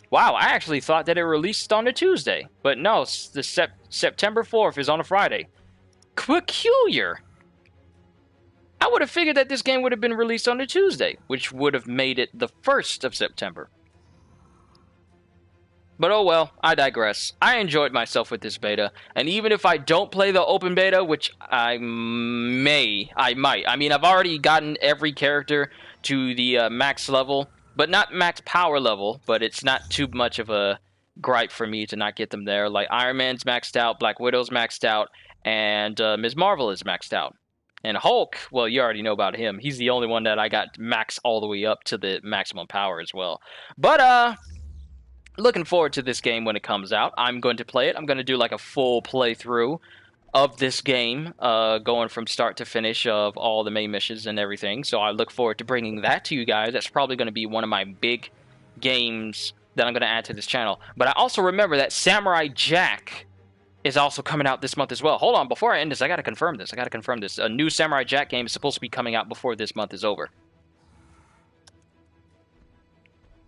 Wow, I actually thought that it released on a Tuesday. But no, the September 4th is on a Friday. Peculiar. I would have figured that this game would have been released on a Tuesday, which would have made it the 1st of September. But oh well, I digress. I enjoyed myself with this beta, and even if I don't play the open beta, which I might. I mean, I've already gotten every character to the max level, but not max power level, but it's not too much of a gripe for me to not get them there. Like, Iron Man's maxed out, Black Widow's maxed out, and Ms. Marvel is maxed out. And Hulk, well, you already know about him. He's the only one that I got max all the way up to the maximum power as well. But, looking forward to this game when it comes out. I'm going to play it. I'm going to do like a full playthrough of this game, going from start to finish of all the main missions and everything. So I look forward to bringing that to you guys. That's probably going to be one of my big games that I'm going to add to this channel. But I also remember that Samurai Jack is also coming out this month as well. Hold on, before I end this, I got to confirm this. A new Samurai Jack game is supposed to be coming out before this month is over.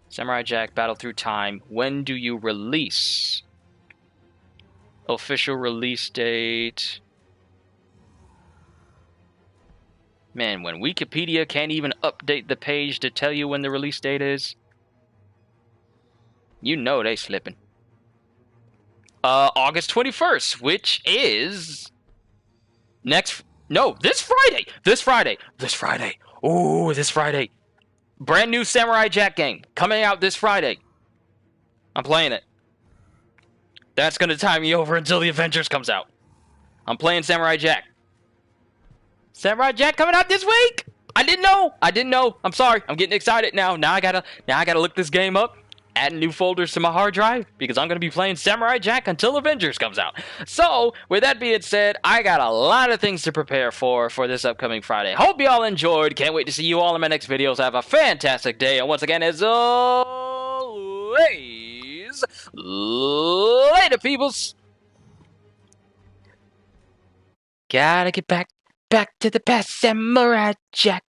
Samurai Jack Battle Through Time. When do you release? Official release date. Man, when Wikipedia can't even update the page to tell you when the release date is, you know they slipping. August 21st, which is this Friday. This Friday. Ooh, this Friday. Brand new Samurai Jack game coming out this Friday. I'm playing it. That's going to tie me over until the Avengers comes out. I'm playing Samurai Jack. Samurai Jack coming out this week. I didn't know. I'm sorry. I'm getting excited now. Now I gotta look this game up. Add new folders to my hard drive because I'm going to be playing Samurai Jack until Avengers comes out. So, with that being said, I got a lot of things to prepare for this upcoming Friday. Hope you all enjoyed. Can't wait to see you all in my next videos. Have a fantastic day. And once again, as always, later, peoples. Gotta get back to the past, Samurai Jack.